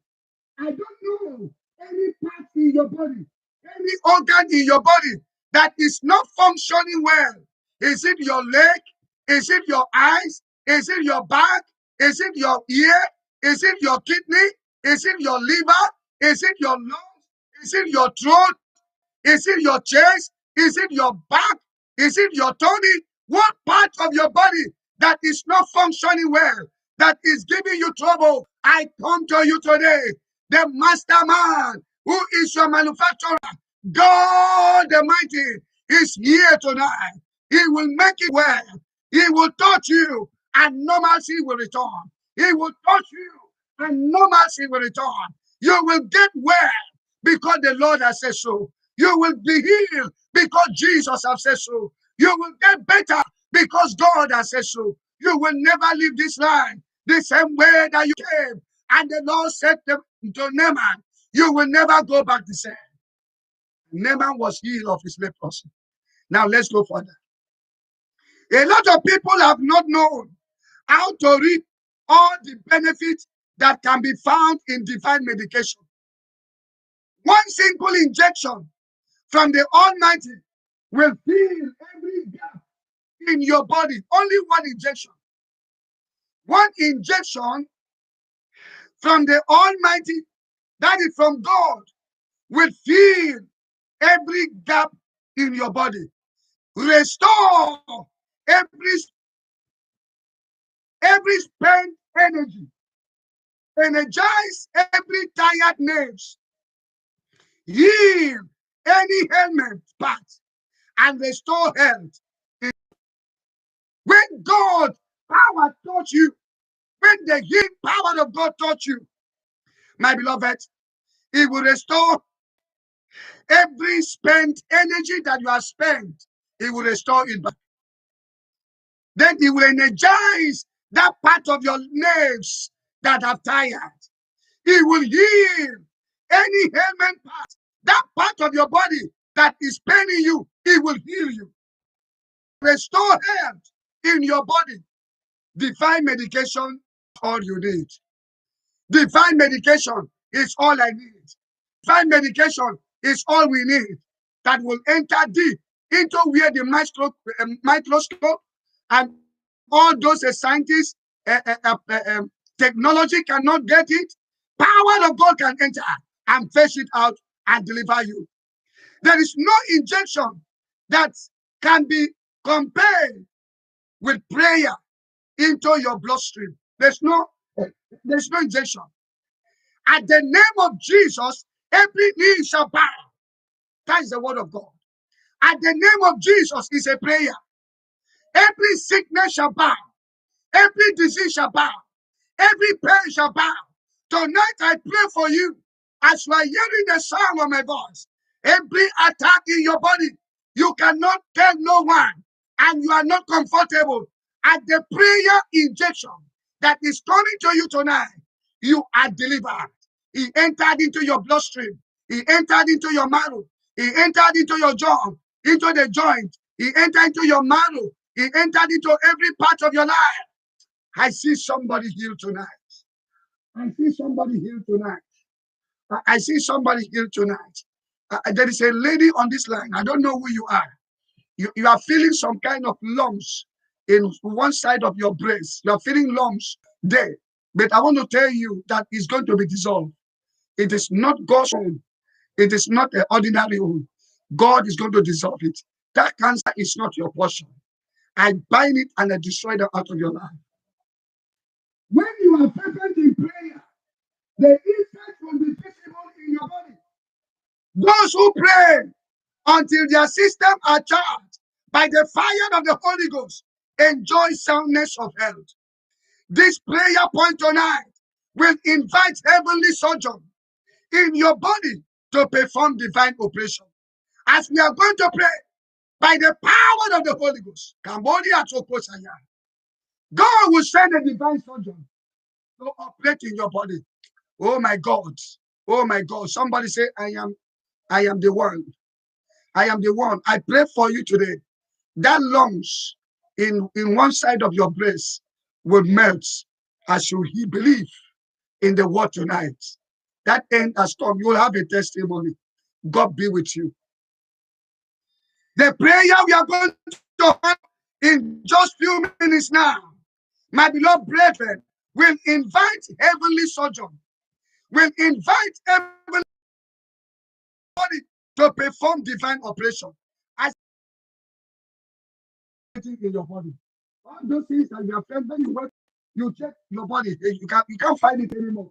I don't know any part in your body, any organ in your body that is not functioning well. Is it your leg? Is it your eyes? Is it your back? Is it your ear? Is it your kidney? Is it your liver? Is it your lungs? Is it your throat? Is it your chest? Is it your back? Is it your tummy? What part of your body that is not functioning well, that is giving you trouble? I come to you today, the master man who is your manufacturer. God the mighty is here tonight. He will make it well. He will touch you and normalcy will return. He will touch you and normalcy will return. You will get well because the Lord has said so. You will be healed because Jesus has said so. You will get better because God has said so. You will never leave this line the same way that you came. And the Lord said to Naaman, you will never go back the same. Naaman was healed of his leprosy. Now let's go further. A lot of people have not known how to reap all the benefits that can be found in divine medication. One simple injection from the Almighty will fill every gap in your body. Only one injection. One injection from the Almighty, that is from God, will fill every gap in your body. Restore every spent energy. Energize every tired nerves. Heal any ailment part and restore health. When God power touch you, when the healing power of God touch you, my beloved, it will restore every spent energy that you have spent. It will restore it back. Then it will energize that part of your nerves that are tired. It will heal any ailment part. That part of your body that is paining you, it will heal you. Restore health in your body. Divine medication, all you need. Divine medication is all I need. Divine medication is all we need that will enter deep into where the microscope and all those scientists, technology cannot get it. Power of God can enter and fetch it out and deliver you. There is no injection that can be compared with prayer into your bloodstream. There's no injection. At the name of Jesus, every knee shall bow. That is the word of God. At the name of Jesus is a prayer. Every sickness shall bow. Every disease shall bow. Every pain shall bow. Tonight I pray for you as you are hearing the sound of my voice. Every attack in your body, you cannot tell no one, and you are not comfortable. At the prayer injection that is coming to you tonight, you are delivered. He entered into your bloodstream. He entered into your marrow. He entered into your jaw, into the joint. He entered into your marrow. He entered into every part of your life. I see somebody healed tonight. I see somebody healed tonight. I see somebody healed tonight. There is a lady on this line. I don't know who you are. You are feeling some kind of lumps in one side of your breast. You are feeling lumps there. But I want to tell you that it's going to be dissolved. It is not God's own. It is not an ordinary own. God is going to dissolve it. That cancer is not your portion. I bind it and I destroy it out of your life. When you are fervent in prayer, the effect will be visible in your body. Those who pray until their system are charged by the fire of the Holy Ghost enjoy soundness of health. This prayer point tonight will invite heavenly surgeon in your body to perform divine operation. As we are going to pray by the power of the Holy Ghost, God will send a divine surgeon to operate in your body. Oh my God. Oh my God. Somebody say, I am the one. I am the one. I pray for you today. That lumps in one side of your breast will melt as you believe in the word tonight. That end has come. You will have a testimony. God be with you. The prayer we are going to have in just few minutes now, my beloved brethren, will invite heavenly surgeon, will invite heavenly body to perform divine operation. As in your body. All those things that you have felt when you work, you check your body, you can't find it anymore.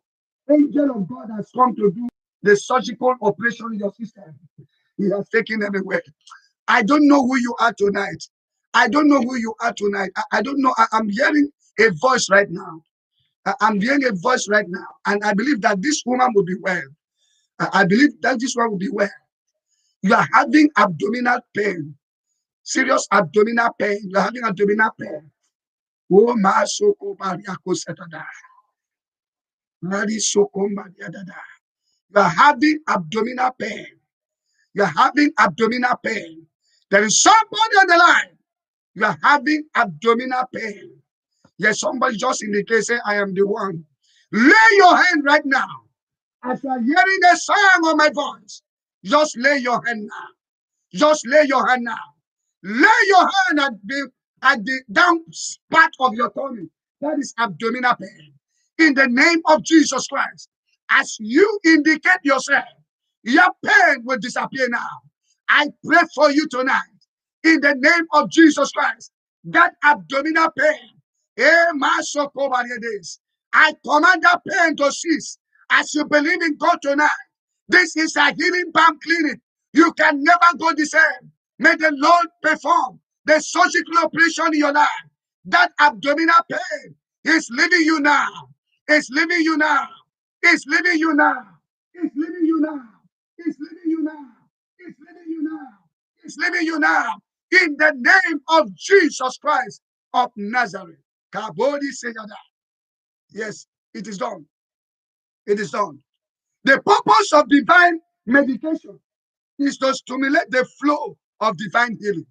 Angel of God has come to do the surgical operation in your system. He has taken them away. I don't know who you are tonight. I don't know who you are tonight. I don't know. I'm hearing a voice right now. I'm hearing a voice right now. And I believe that this woman will be well. I believe that this one will be well. You are having abdominal pain. Serious abdominal pain. You're having abdominal pain. Oh, my soko mariako setada. Mari soko mariadada. You are having abdominal pain. You are having abdominal pain. There is somebody on the line. You are having abdominal pain. Yes, somebody just indicate, say, I am the one. Lay your hand right now. As you are hearing the sound of my voice, just lay your hand now. Just lay your hand now. Lay your hand at the down part of your tummy. That is abdominal pain. In the name of Jesus Christ, as you indicate yourself, your pain will disappear now. I pray for you tonight. In the name of Jesus Christ, that abdominal pain, I command that pain to cease as you believe in God tonight. This is a healing balm clinic. You can never go the same. May the Lord perform the surgical operation in your life. That abdominal pain is leaving you now. It's leaving you now. It's leaving you now. It's leaving you now. It's leaving you now. It's leaving you now. It's leaving you now. In the name of Jesus Christ of Nazareth. Kabodi Seyada. Yes, it is done. It is done. The purpose of divine medication is to stimulate the flow of divine healing.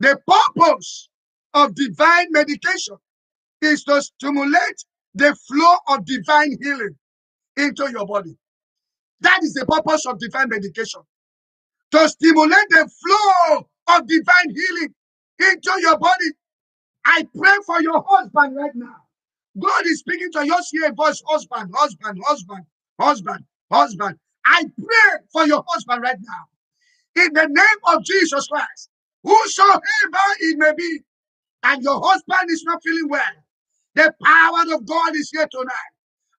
The purpose of divine medication is to stimulate the flow of divine healing into your body. That is the purpose of divine medication. To stimulate the flow of divine healing into your body. I pray for your husband right now. God is speaking to your voice, husband, husband, husband, husband, husband. I pray for your husband right now. In the name of Jesus Christ, whosoever it may be, and your husband is not feeling well, the power of God is here tonight.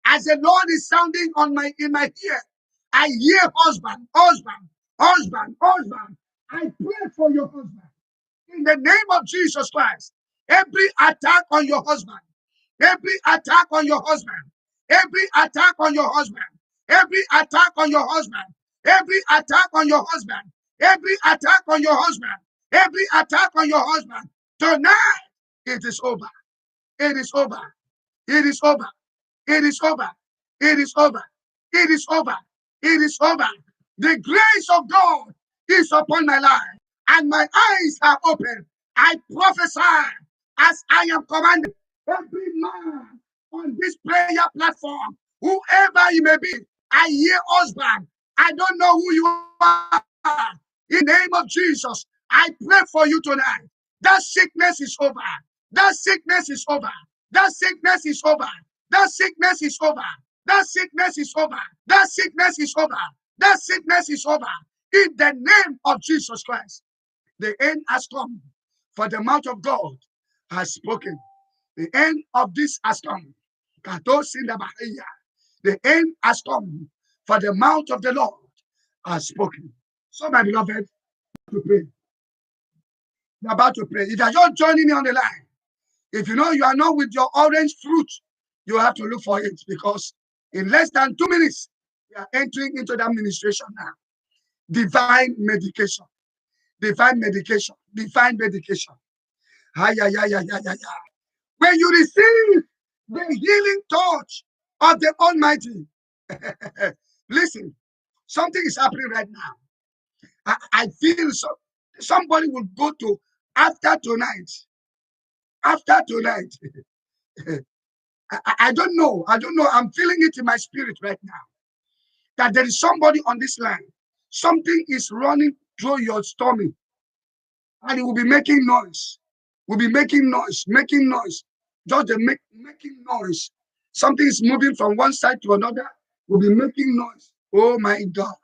As the Lord is sounding in my ear, I hear husband, husband, husband, husband. I pray for your husband. In the name of Jesus Christ, every attack on your husband, every attack on your husband, every attack on your husband, every attack on your husband, every attack on your husband, every attack on your husband, every attack on your husband, tonight it is over. It is over. It is over. It is over. It is over. It is over. It is over. The grace of God is upon my life, and my eyes are open. I prophesy as I am commanded. Every man on this prayer platform, whoever he may be, I hear husband. I don't know who you are. In the name of Jesus, I pray for you tonight. That sickness is over. That sickness is over. That sickness is over. That sickness is over. That sickness is over. That sickness is over. That sickness is over. In the name of Jesus Christ. The end has come, for the mouth of God has spoken. The end of this has come. The end has come, for the mouth of the Lord has spoken. So, my beloved, to pray. You're about to pray. If you're just joining me on the line, if you know you are not with your orange fruit, you have to look for it, because in less than 2 minutes, we are entering into that ministration now. Divine medication. Divine medication. Divine medication. When you receive the healing touch of the Almighty, listen, something is happening right now. I feel somebody will go to after tonight. After tonight. I don't know. I don't know. I'm feeling it in my spirit right now, that there is somebody on this line. Something is running through your stomach, and it will be making noise. Will be making noise, making noise. Just making noise. Something is moving from one side to another. Will be making noise. Oh my God.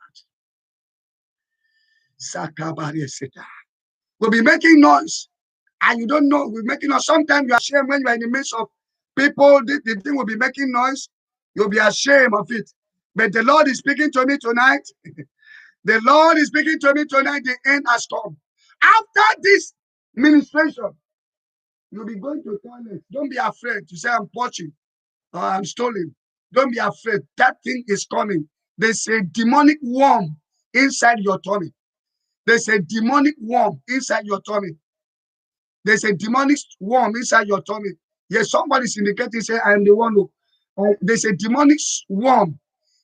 Will be making noise, and you don't know. Will be making noise. Sometimes you are ashamed when you are in the midst of people. The thing will be making noise. You'll be ashamed of it. But the Lord is speaking to me tonight. The Lord is speaking to me tonight. The end has come. After this ministration, you'll be going to toilet. Don't be afraid to say, I'm poaching or I'm stolen. Don't be afraid. That thing is coming. There's a demonic worm inside your tummy. There's a demonic worm inside your tummy. There's a demonic worm inside your tummy. Yes, somebody's indicating, say, I am the one who. There's a demonic worm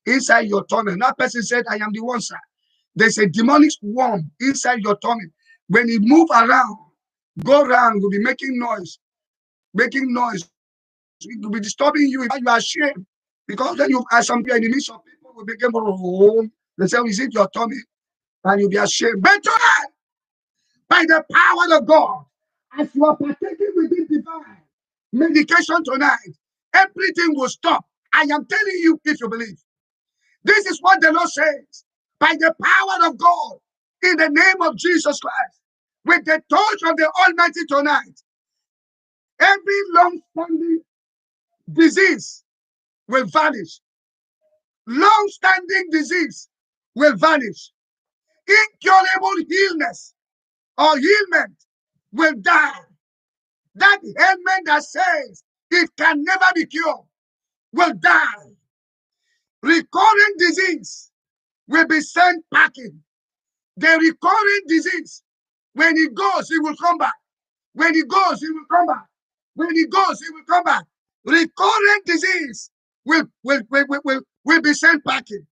inside your tummy. That person said, I am the one, sir. There's a demonic worm inside your tummy. When it move around, go around, will be making noise. Making noise. It will be disturbing you. You are ashamed. Because then you, as some people in the midst of people will begin to, they say, is it your tummy? and you'll be ashamed. But tonight, by the power of God, as you are partaking within divine medication tonight, everything will stop. I am telling you, if you believe. This is what the Lord says. By the power of God, in the name of Jesus Christ, with the touch of the Almighty tonight, every long-standing disease will vanish. Long-standing disease will vanish. Incurable illness or ailment will die. That ailment that says it can never be cured will die. Recurring disease will be sent packing. The recurring disease, when it goes, it will come back. When it goes, it will come back. When it goes, it will come back. Recurrent disease will be sent packing.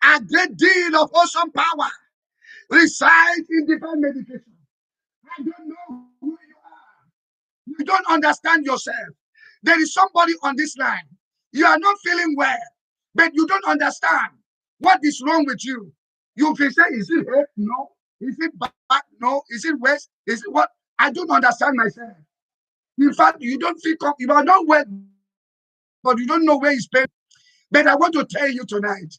A great deal of awesome power resides in divine meditation. I don't know who you are. You don't understand yourself. There is somebody on this line. You are not feeling well, but you don't understand what is wrong with you. You can say, is it head? No. Is it back? No. Is it west? Is it what? I don't understand myself. In fact, you don't feel you are not well, but you don't know where it's pain. But I want to tell you tonight,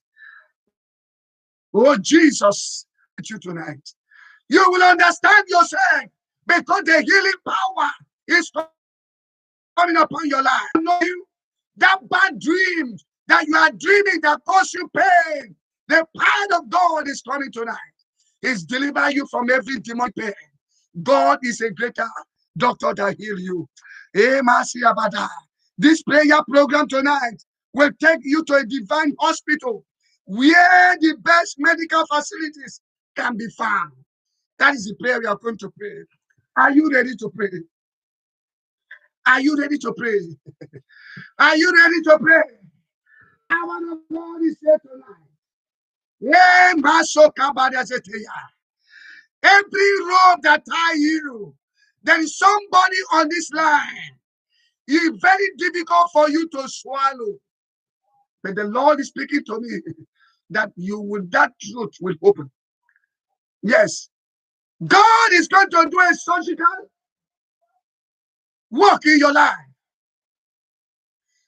oh Jesus, you tonight. You will understand yourself because the healing power is coming upon your life. I know you, that bad dream that you are dreaming that cause you pain, the power of God is coming tonight. He's delivering you from every demonic pain. God is a greater doctor that heal you. This prayer program tonight will take you to a divine hospital where the best medical facilities can be found. That is the prayer we are going to pray. Are you ready to pray? Are you ready to pray? Are you ready to pray? Our God is here tonight. Every rope that tie you, there is somebody on this line. It's very difficult for you to swallow. But the Lord is speaking to me that that truth will open. Yes. God is going to do a surgical work in your life.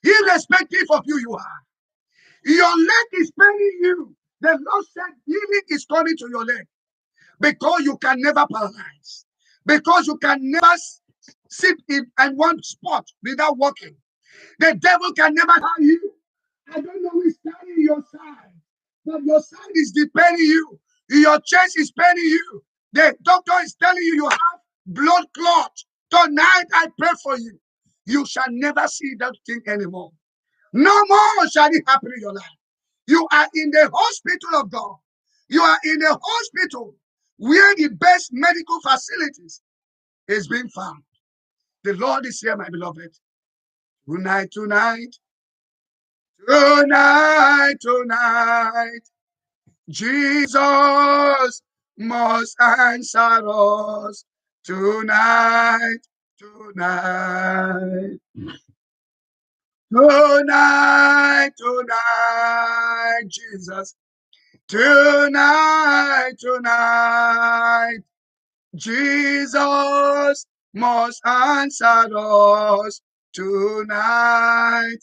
Irrespective of who you are. Your leg is paining you. The Lord said healing is coming to your leg. Because you can never paralyze. Because you can never sit in one spot without walking. The devil can never harm you. I don't know who is carrying your side, but your side is depending you. Your chest is paining you. The doctor is telling you you have blood clot. Tonight I pray for you. You shall never see that thing anymore. No more shall it happen in your life. You are in the hospital of God. You are in the hospital where the best medical facilities is being found. The Lord is here, my beloved. Tonight, Jesus must answer us. Tonight, Jesus. Tonight, Jesus must answer us. Tonight,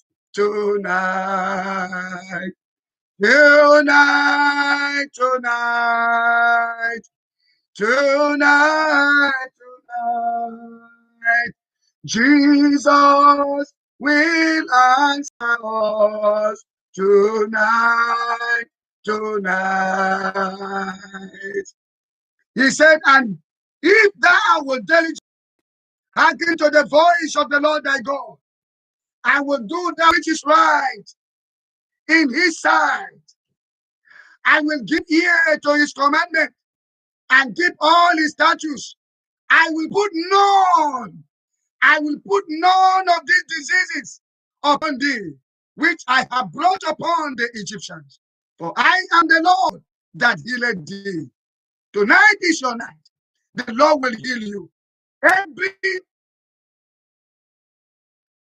Jesus will answer us. Tonight. He said, and if thou wilt diligently hearken to the voice of the Lord thy God, I will do that which is right in his sight. I will give ear to his commandment and keep all his statutes. I will put none of these diseases upon thee, which I have brought upon the Egyptians. For I am the Lord that healeth thee. Tonight is your night. The Lord will heal you. Every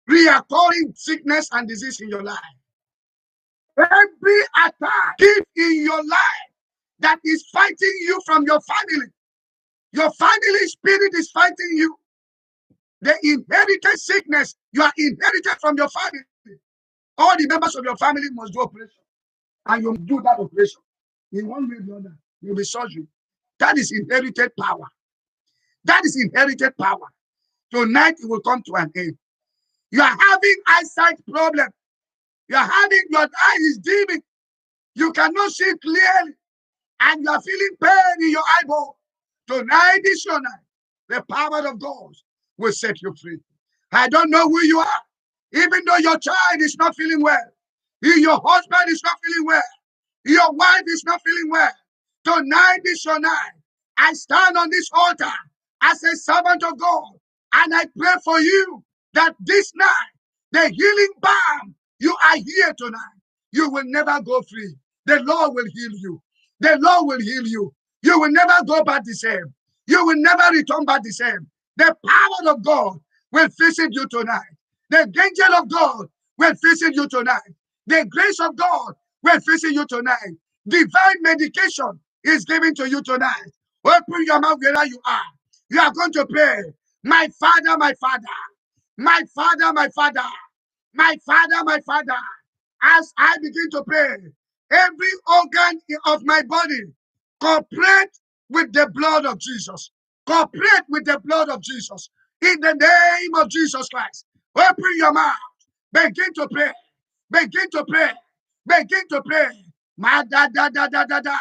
reoccurring sickness and disease in your life, Every attack in your life that is fighting you from your family spirit is fighting you. The inherited sickness you are inherited from your family. All the members of your family must do operation, and you do that operation in one way or the other. You'll be surgery. That is inherited power. That is inherited power. Tonight it will come to an end. You are having eyesight problem. You are having your eye is dimming. You cannot see clearly, and you are feeling pain in your eyeball. Tonight is your night. The power of God will set you free. I don't know who you are, even though your child is not feeling well, your husband is not feeling well, your wife is not feeling well. Tonight is your night. I stand on this altar as a servant of God, and I pray for you that this night, the healing balm, you are here tonight. You will never go free. The Lord will heal you. The Lord will heal you. You will never go back the same. You will never return back the same. The power of God will visit you tonight. The angel of God will visit you tonight. The grace of God will visit you tonight. Divine medication is given to you tonight. Open your mouth wherever you are. You are going to pray. My Father, my Father, my Father, my Father, my Father, my Father. As I begin to pray, every organ of my body cooperate with the blood of Jesus. Cooperate with the blood of Jesus. In the name of Jesus Christ. Open your mouth. Begin to pray. Begin to pray. Begin to pray. Ma da da da da da da.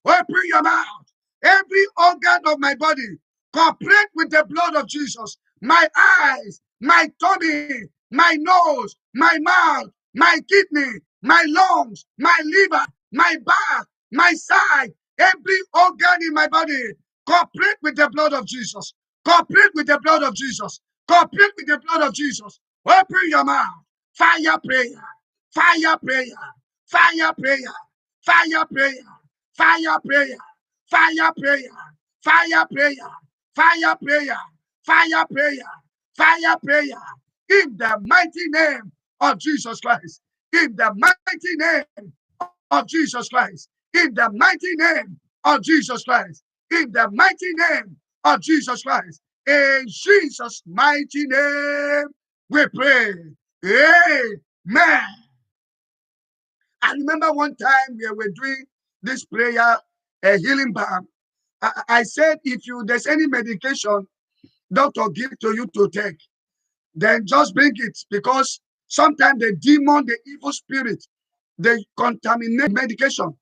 Open your mouth. Every organ of my body cooperate with the blood of Jesus. My eyes, my tummy, my nose, my mouth, my kidney, my lungs, my liver, my back, my side, every organ in my body cooperate with the blood of Jesus. Cooperate with the blood of Jesus. Cooperate with the blood of Jesus. Open your mouth. Fire prayer. Fire prayer. Fire prayer. Fire prayer. Fire prayer. Fire prayer. Fire prayer. Fire prayer. Fire prayer. Fire prayer. In the mighty name of Jesus Christ. In the mighty name of Jesus Christ. In the mighty name of Jesus Christ. In the mighty name of Jesus Christ. In Jesus' mighty name, we pray. Amen. I remember one time we were doing this prayer, a healing balm. I said, if there's any medication doctor give to you to take, then just bring it, because sometimes the demon, the evil spirit, they contaminate medication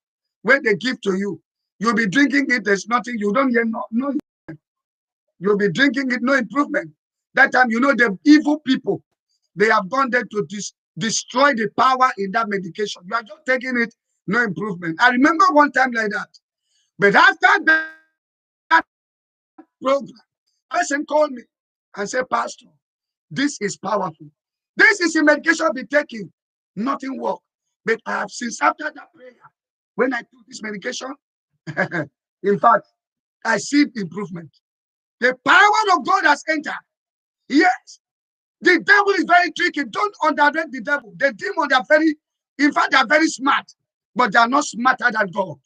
when they give to you. You'll be drinking it, there's nothing, you don't get no. You'll be drinking it, no improvement. That time, the evil people, they have gone there to destroy the power in that medication. You are just taking it, no improvement. I remember one time like that. But after that program, a person called me and said, Pastor, this is powerful. This is a medication I've been taking. Nothing worked. But I have since after that prayer, when I took this medication, in fact, I see improvement. The power of God has entered. Yes. The devil is very tricky. Don't underrate the devil. The demons are they are very smart, but they are not smarter than God.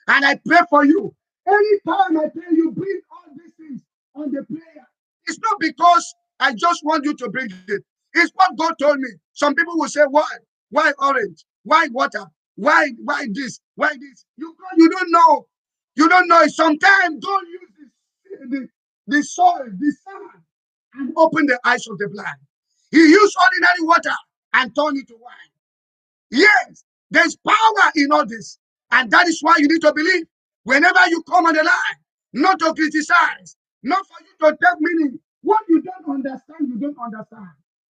And I pray for you. Anytime I pray, you bring all these things on the prayer. It's not because I just want you to bring it. It's what God told me. Some people will say, why? Why orange? Why water? Why this? Why this? You don't know. You don't know. Sometimes God uses the soil, the sand, and open the eyes of the blind. He used ordinary water and turned it to wine. Yes, there's power in all this. And that is why you need to believe. Whenever you come on the line, not to criticize, not for you to take meaning. What you don't understand, you don't understand.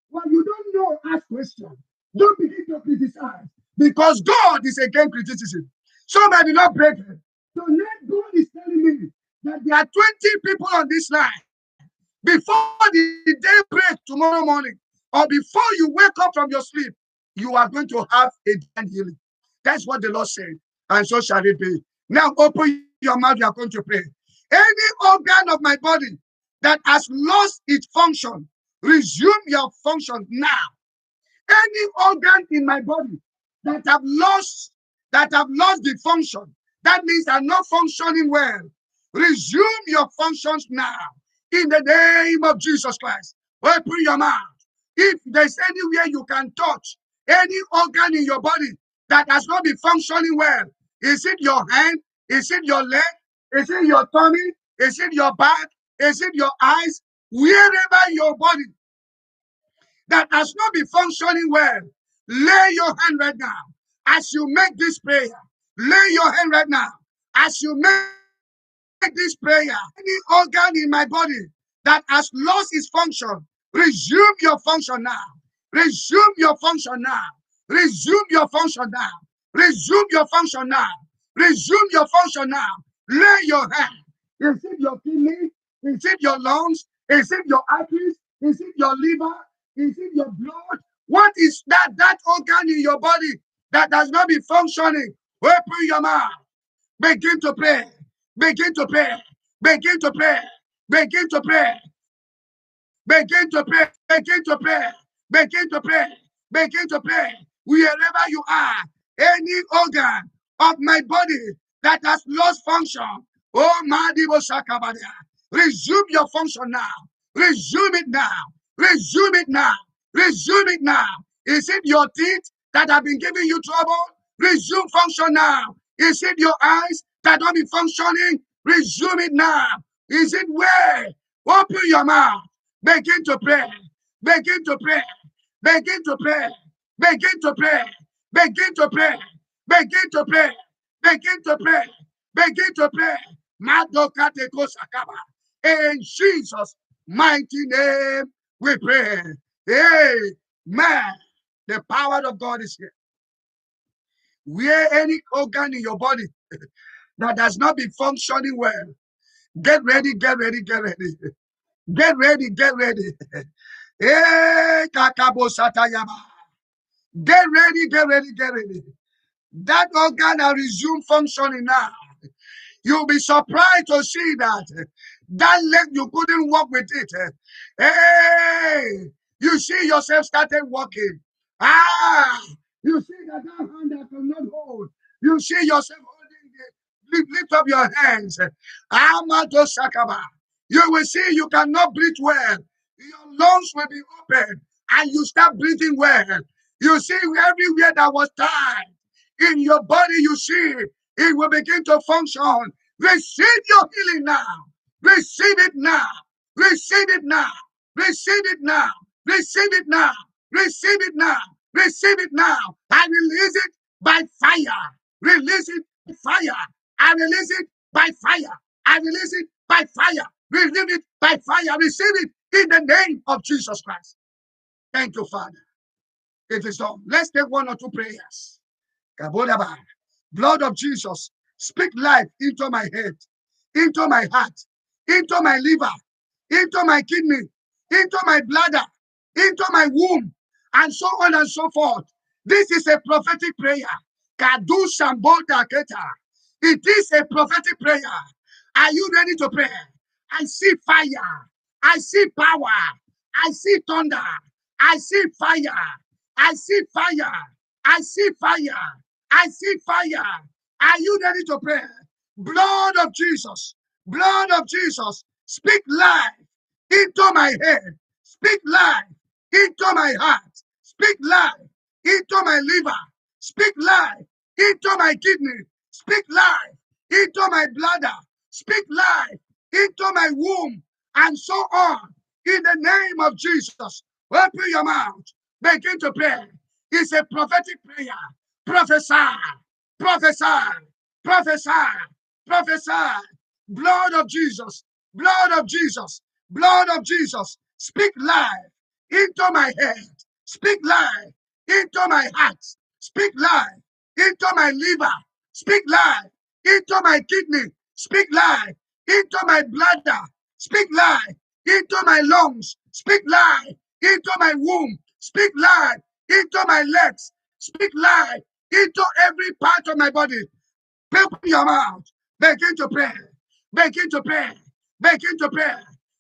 What you don't know, ask questions. Don't begin to criticize. Because God is against criticism. Somebody not break it. So now God is telling me that there are 20 people on this line. Before the day breaks tomorrow morning, or before you wake up from your sleep, you are going to have a divine healing. That's what the Lord said, and so shall it be. Now open your mouth, you are going to pray. Any organ of my body that has lost its function, resume your function now. Any organ in my body that have lost the function. That means are not functioning well. Resume your functions now in the name of Jesus Christ. Open your mouth. If there's anywhere you can touch any organ in your body that has not been functioning well, is it your hand? Is it your leg? Is it your tummy? Is it your back? Is it your eyes? Wherever your body that has not been functioning well, lay your hand right now as you make this prayer. Lay your hand right now as you make this prayer. Any organ in my body that has lost its function, resume your function now. Resume your function now. Resume your function now. Resume your function now. Resume your function now. Lay your hand. Is it your kidney? Is it your lungs? Is it your arteries? Is it your liver? Is it your blood? What is that organ in your body that has not been functioning? Open your mouth. Begin to pray. Begin to pray. Begin to pray. Begin to pray. Begin to pray. Begin to pray. Begin to pray. Begin to pray. Wherever you are, any organ of my body that has lost function, oh Madibo Shakabadia, resume your function now. Resume it now. Resume it now. Resume it now. Is it your teeth that have been giving you trouble? Resume function now. Is it your eyes that don't be functioning? Resume it now. Is it where? Open your mouth. Begin to pray. Begin to pray. Begin to pray. Begin to pray. Begin to pray. Begin to pray. Begin to pray. Begin to pray. In Jesus' mighty name we pray. Amen. The power of God is here. Where any organ in your body that has not been functioning well, get ready, get ready, get ready. Get ready, get ready. Hey, Kakabo Satayama. Get ready, get ready, get ready. That organ will resume functioning now. You'll be surprised to see that leg you couldn't walk with it. Hey, you see yourself started walking. You see that hand that cannot hold. You see yourself holding it. Lift up your hands. Amado Sakaba. You will see you cannot breathe well. Your lungs will be open and you start breathing well. You see everywhere that was tied in your body, you see it will begin to function. Receive your healing now. Receive it now. Receive it now. Receive it now. Receive it now. Receive it now. Receive it now. I release it by fire. Release it by fire. I release it by fire. I release it by fire. Receive it by fire. Receive it in the name of Jesus Christ. Thank you, Father. It is done. Let's take one or two prayers. Blood of Jesus, speak life into my head, into my heart, into my liver, into my kidney, into my bladder, into my womb, and so on and so forth. This is a prophetic prayer. Kadu Shamboda Keta. It is a prophetic prayer. Are you ready to pray? I see fire. I see power. I see thunder. I see fire. I see fire. I see fire. I see fire. Are you ready to pray? Blood of Jesus. Blood of Jesus. Speak life into my head. Speak life into my heart. Speak life into my liver. Speak life into my kidney. Speak life into my bladder. Speak life into my womb. And so on. In the name of Jesus. Open your mouth. Begin to pray. It's a prophetic prayer. Prophesy. Prophesy. Prophesy. Prophesy. Blood of Jesus. Blood of Jesus. Blood of Jesus. Speak life into my head. Speak life into my heart. Speak life into my liver. Speak life into my kidney. Speak life into my bladder. Speak life into my lungs. Speak life into my womb. Speak life into my legs. Speak life into every part of my body. Open your mouth. Begin to pray. Begin to pray. Begin to pray.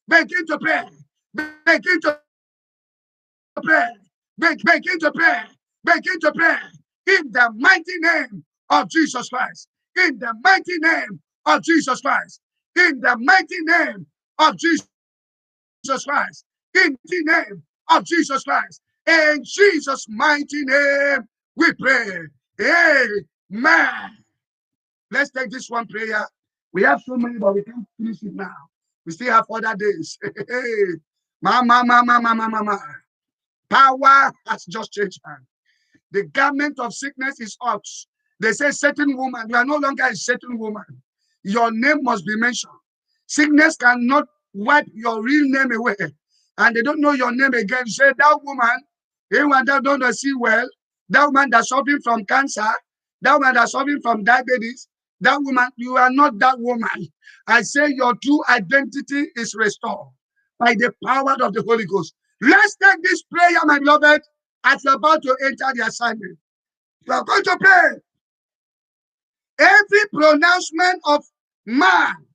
Begin to pray. Begin to pray. Begin to pray. Begin to pray. in the mighty name of Jesus Christ. In the mighty name of Jesus Christ. In the mighty name of Jesus Christ. In the name of Jesus Christ. In Jesus' mighty name, we pray. Amen. Let's take this one prayer. We have so many, but we can't finish it now. We still have other days. Mama. Power has just changed hands. The garment of sickness is out. They say, certain woman, you are no longer a certain woman. Your name must be mentioned. Sickness cannot wipe your real name away. And they don't know your name again. Say, that woman, anyone that don't see well, that woman that's suffering from cancer, that woman that's suffering from diabetes, that woman, you are not that woman. I say your true identity is restored by the power of the Holy Ghost. Let's take this prayer, my beloved, as you're about to enter the assignment. You are going to pray. Every pronouncement of man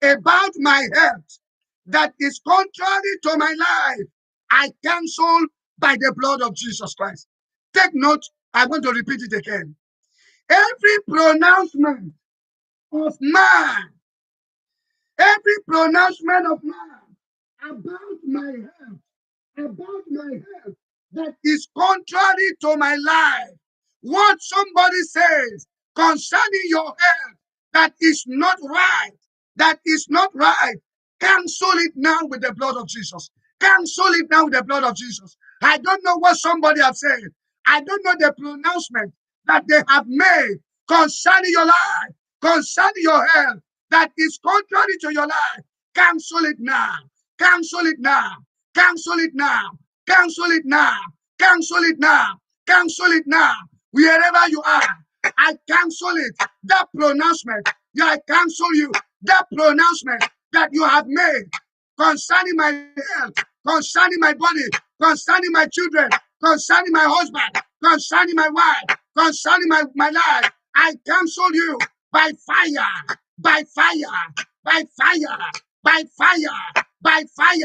about my health that is contrary to my life, I cancel by the blood of Jesus Christ. Take note, I want to repeat it again. Every pronouncement of man, every pronouncement of man about my health that is contrary to my life, what somebody says concerning your health that is not right, cancel it now with the blood of Jesus. Cancel it now with the blood of Jesus. I don't know what somebody has said. I don't know the pronouncement that they have made concerning your life, concerning your health that is contrary to your life. Cancel it now. Cancel it now. Cancel it now. Cancel it now. Cancel it now. Cancel it now. Wherever you are, I cancel it. That pronouncement, I cancel you. That pronouncement that you have made concerning my health, concerning my body, concerning my children, concerning my husband, concerning my wife, concerning my life, I cancel you by fire, by fire, by fire, by fire, by fire,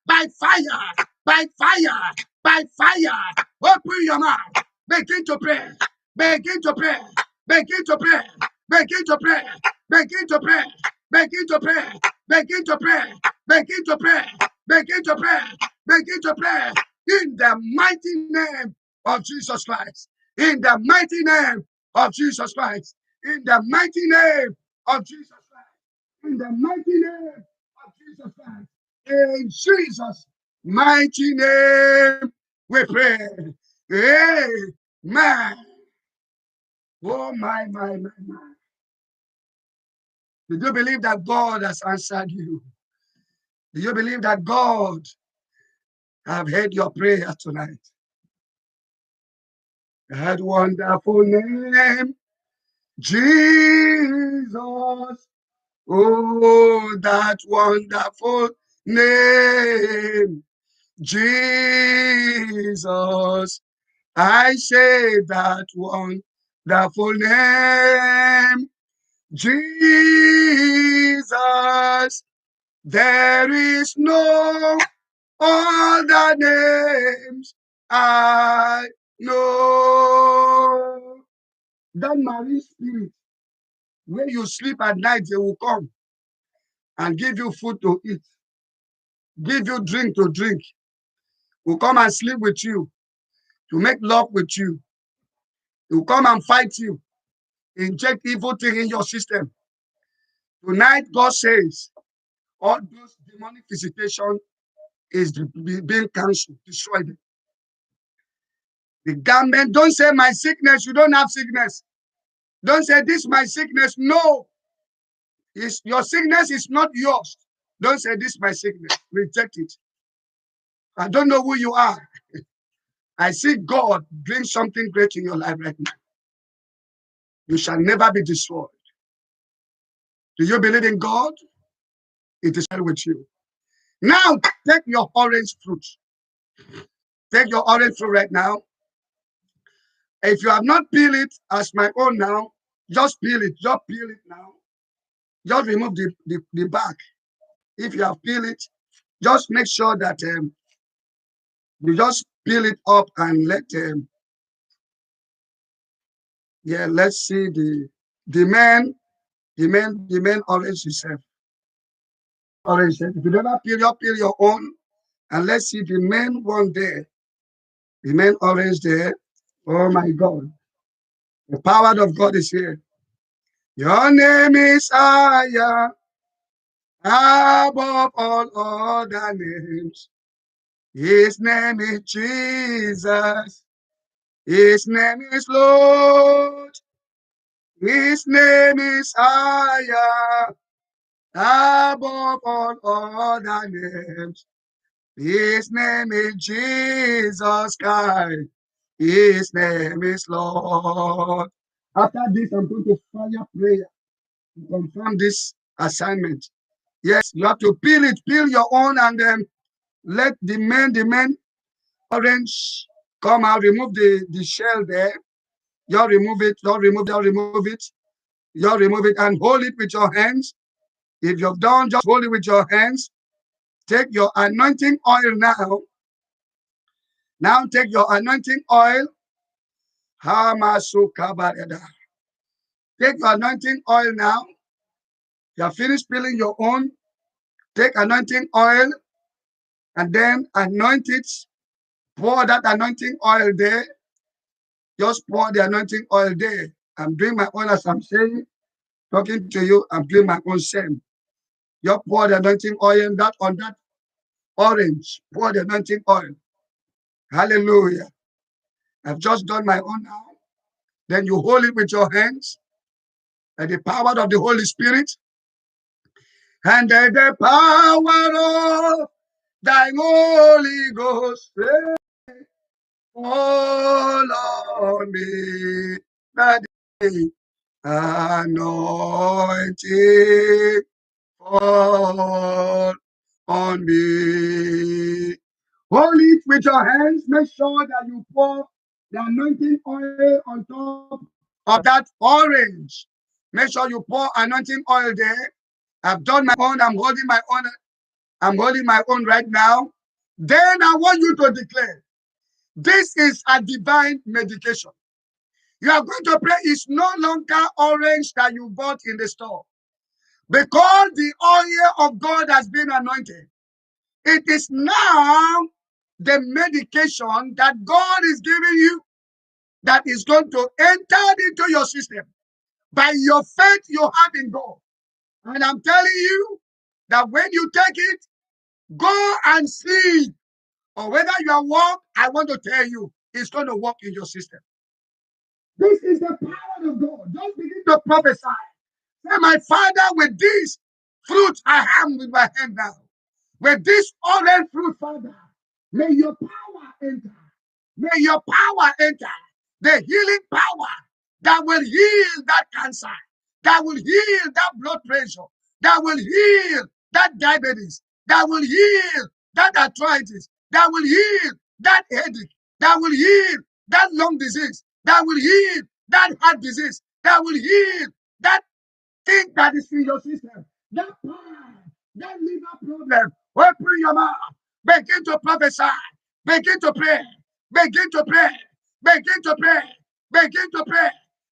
by fire, by fire, by fire. Open your mouth. Begin to pray. Begin to pray. Begin to pray. Begin to pray. Begin to pray. Begin to pray. Begin to pray. Begin to pray. Begin to pray. Begin to pray. In the mighty name of Jesus Christ. In the mighty name of Jesus Christ. In the mighty name of Jesus Christ. In the mighty name of Jesus Christ. In Jesus' mighty name, we pray. Amen. Oh, my. Did you believe that God has answered you? Do you believe that God have heard your prayer tonight? That wonderful name, Jesus. Oh, that wonderful name, Jesus. I say that wonderful name, Jesus. There is no other names I know. That marine spirit, when you sleep at night, they will come and give you food to eat, give you drink to drink, will come and sleep with you, to make love with you, will come and fight you, inject evil thing in your system. Tonight, God says, all those demonic visitation is being cancelled, destroyed. The garment, don't say my sickness, you don't have sickness. Don't say this my sickness. No, your sickness is not yours. Don't say this my sickness. Reject it. I don't know who you are. I see God bring something great in your life right now. You shall never be destroyed. Do you believe in God? It is well with you. Now, take your orange fruit. Take your orange fruit right now. If you have not peeled it as my own now, just peel it. Just peel it now. Just remove the back. If you have peeled it, just make sure that you just peel it up and let Yeah, let's see the main orange itself. Orange. If you never peel your own, and let's see the main one there. The main orange there. Oh my God. The power of God is here. Your name is higher above all other names. His name is Jesus. His name is Lord. His name is higher above all other names. His name is Jesus Christ. His name is Lord. After this, I'm going to fire prayer to confirm this assignment. Yes, you have to peel your own, and then let the main orange come out. Remove the shell there. You remove it, you remove it, you remove it, and hold it with your hands. If you've done, just hold it with your hands. Take your anointing oil now. Now take your anointing oil. Take your anointing oil now. You have finished peeling your own. Take anointing oil and then anoint it. Pour that anointing oil there. Just pour the anointing oil there. I'm doing my own as I'm saying, talking to you. I'm doing my own same. You pour the anointing oil on that orange. Pour the anointing oil. Hallelujah. I've just done my own now. Then you hold it with your hands and the power of the Holy Spirit and the power of thy Holy Ghost fall on me. That anointing fall on me. Hold it with your hands. Make sure that you pour the anointing oil on top of that orange. Make sure you pour anointing oil there. I've done my own. I'm holding my own. I'm holding my own right now. Then I want you to declare, this is a divine medication. You are going to pray. It's no longer orange that you bought in the store. Because the oil of God has been anointed. It is now the medication that God is giving you that is going to enter into your system by your faith you have in God. And I'm telling you that when you take it, go and see. Or whether you are work, I want to tell you, it's going to work in your system. This is the power of God. Just begin to prophesy. Say, my Father, with this fruit I am with my hand now, with this orange fruit, Father, may your power enter. May your power enter. The healing power that will heal that cancer, that will heal that blood pressure, that will heal that diabetes, that will heal that arthritis, that will heal that headache, that will heal that lung disease, that will heal that heart disease, that will heal that thing that is in your system, that power, that liver problem. Open your mouth, begin to prophesy, begin to pray, begin to pray, begin to pray, begin to pray,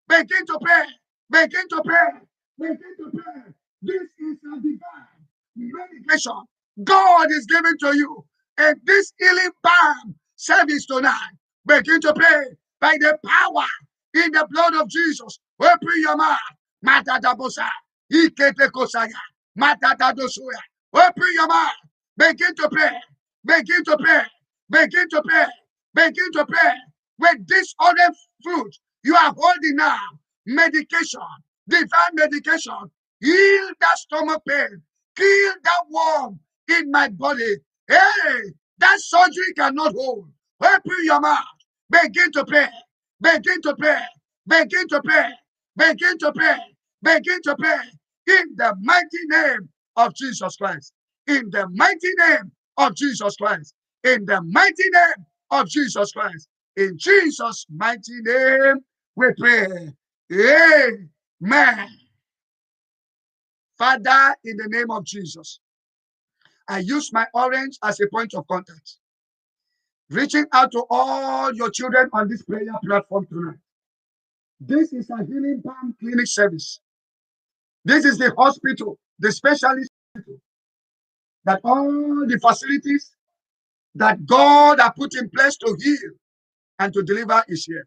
begin to pray, begin to pray, begin to pray. This is a divine medication God is giving to you. And this healing balm service tonight, begin to pray by the power in the blood of Jesus. Open your mouth. Matatabosa, Iketekosaya, Matatadosuya. Open your mouth. Begin to pray. Begin to pray. Begin to pray. Begin to pray. With this other fruit you are holding now, medication, divine medication, heal that stomach pain, kill that worm in my body. Hey, that surgery cannot hold. Open your mouth. Begin to pray. Begin to pray. Begin to pray. Begin to pray. Begin to pray. In the mighty name of Jesus Christ. In the mighty name of Jesus Christ. In the mighty name of Jesus Christ. In Jesus' mighty name, we pray. Amen. Father, in the name of Jesus, I use my orange as a point of contact, reaching out to all your children on this prayer platform tonight. This is a healing palm clinic service. This is the hospital, the specialist hospital, that all the facilities that God has put in place to heal and to deliver is here.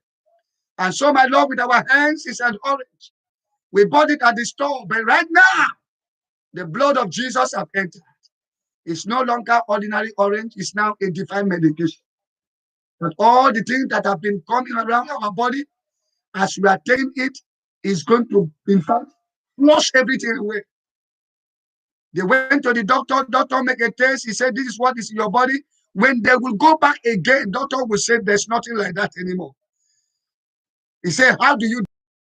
And so, my Lord, with our hands is an orange. We bought it at the store, but right now, the blood of Jesus has entered. It's no longer ordinary orange, it's now a divine medication. But all the things that have been coming around our body, as we are taking it, is going to, in fact, flush everything away. They went to the doctor make a test, he said, this is what is in your body. When they will go back again, doctor will say, there's nothing like that anymore. He said, how do you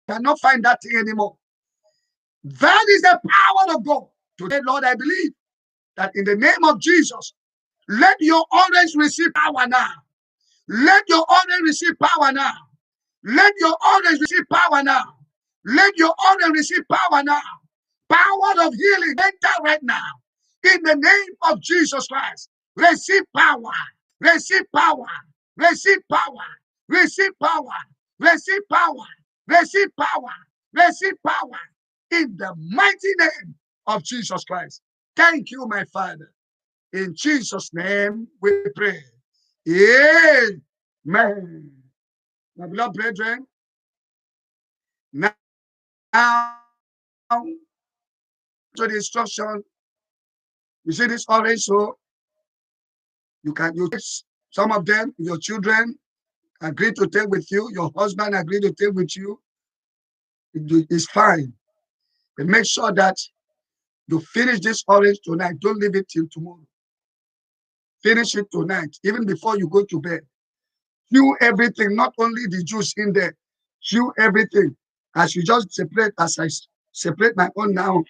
cannot find that thing anymore? That is the power of God. Today, Lord, I believe that in the name of Jesus, let your orange receive power now. Let your orange receive power now. Let your orange receive power now. Let your orange receive power now. Power of healing, enter right now. In the name of Jesus Christ, receive power. Receive power. Receive power. Receive power. Receive power. Receive power. Receive power. In the mighty name of Jesus Christ. Thank you, my Father. In Jesus' name we pray. Amen. My beloved brethren, now to the instruction, you see this orange, so you can use some of them, your children agree to take with you, your husband agree to take with you, it's fine. But make sure that you finish this orange tonight. Don't leave it till tomorrow. Finish it tonight, even before you go to bed. Chew everything, not only the juice in there. Chew everything. As you just separate, as I separate my own now,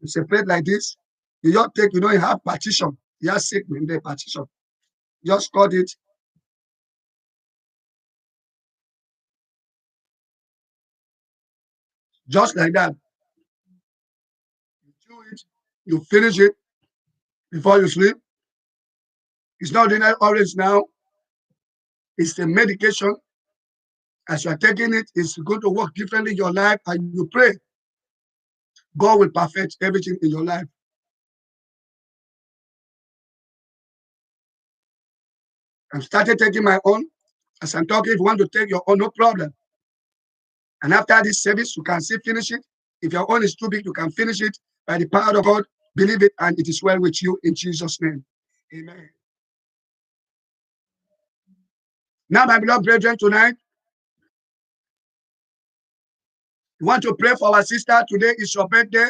you separate like this. You just take, you have partition. You have segment there, partition. Just cut it. Just like that. You chew it. You finish it before you sleep. It's not ordinary orange now. It's the medication. As you are taking it, it's going to work differently in your life, and you pray. God will perfect everything in your life. I've started taking my own. As I'm talking, if you want to take your own, no problem. And after this service, you can still finish it. If your own is too big, you can finish it by the power of God. Believe it, and it is well with you in Jesus' name. Amen. Now, my beloved brethren, tonight, we want to pray for our sister. Today is your birthday.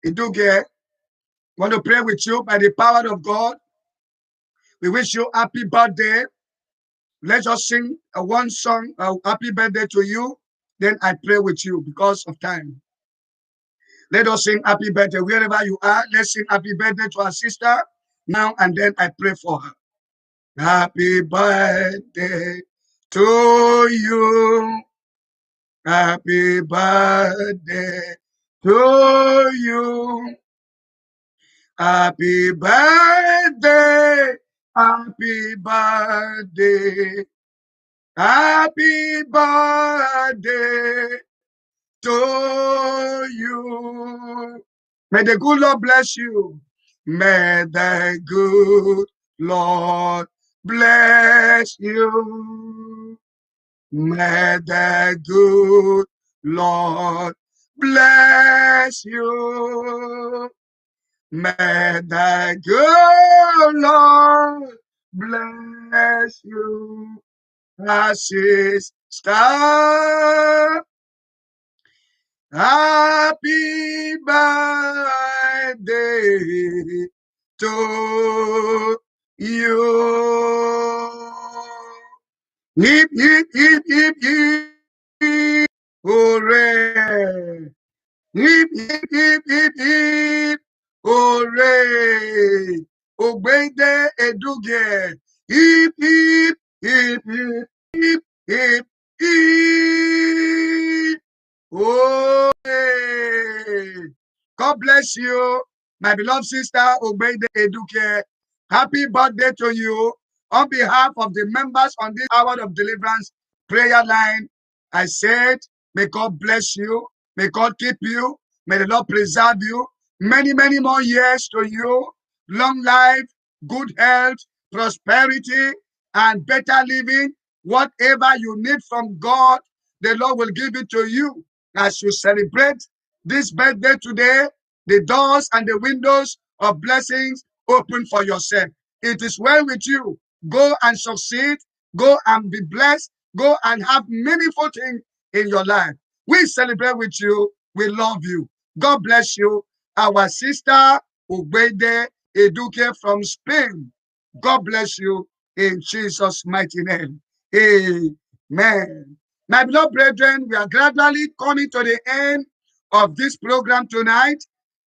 Iduge, want to pray with you by the power of God. We wish you happy birthday. Let's just sing one song, happy birthday to you. Then I pray with you because of time. Let us sing happy birthday wherever you are. Let's sing happy birthday to our sister now, and then I pray for her. Happy birthday to you. Happy birthday to you. Happy birthday. Happy birthday. Happy birthday to you. May the good Lord bless you. May the good Lord bless you. May the good Lord bless you. May the good Lord bless you. As his star. Happy birthday to you. Hip, hip, hip, hip, hip. Hooray. Hip, hip, hip, hip, hip. Hooray. Ogbede Eduge. Hip, hip, hip, hip, hip, hip, hip. Oh, God bless you, my beloved sister Ogbede Eduke. Happy birthday to you. On behalf of the members on this hour of deliverance prayer line, I said, may God bless you. May God keep you. May the Lord preserve you. Many, many more years to you. Long life, good health, prosperity, and better living. Whatever you need from God, the Lord will give it to you as you celebrate this birthday today. The doors and the windows of blessings open for yourself. It is well with you. Go and succeed. Go and be blessed. Go and have meaningful things in your life. We celebrate with you. We love you. God bless you. Our sister Ubede Eduke from Spain. God bless you in Jesus' mighty name. Amen. My beloved brethren, we are gradually coming to the end of this program tonight.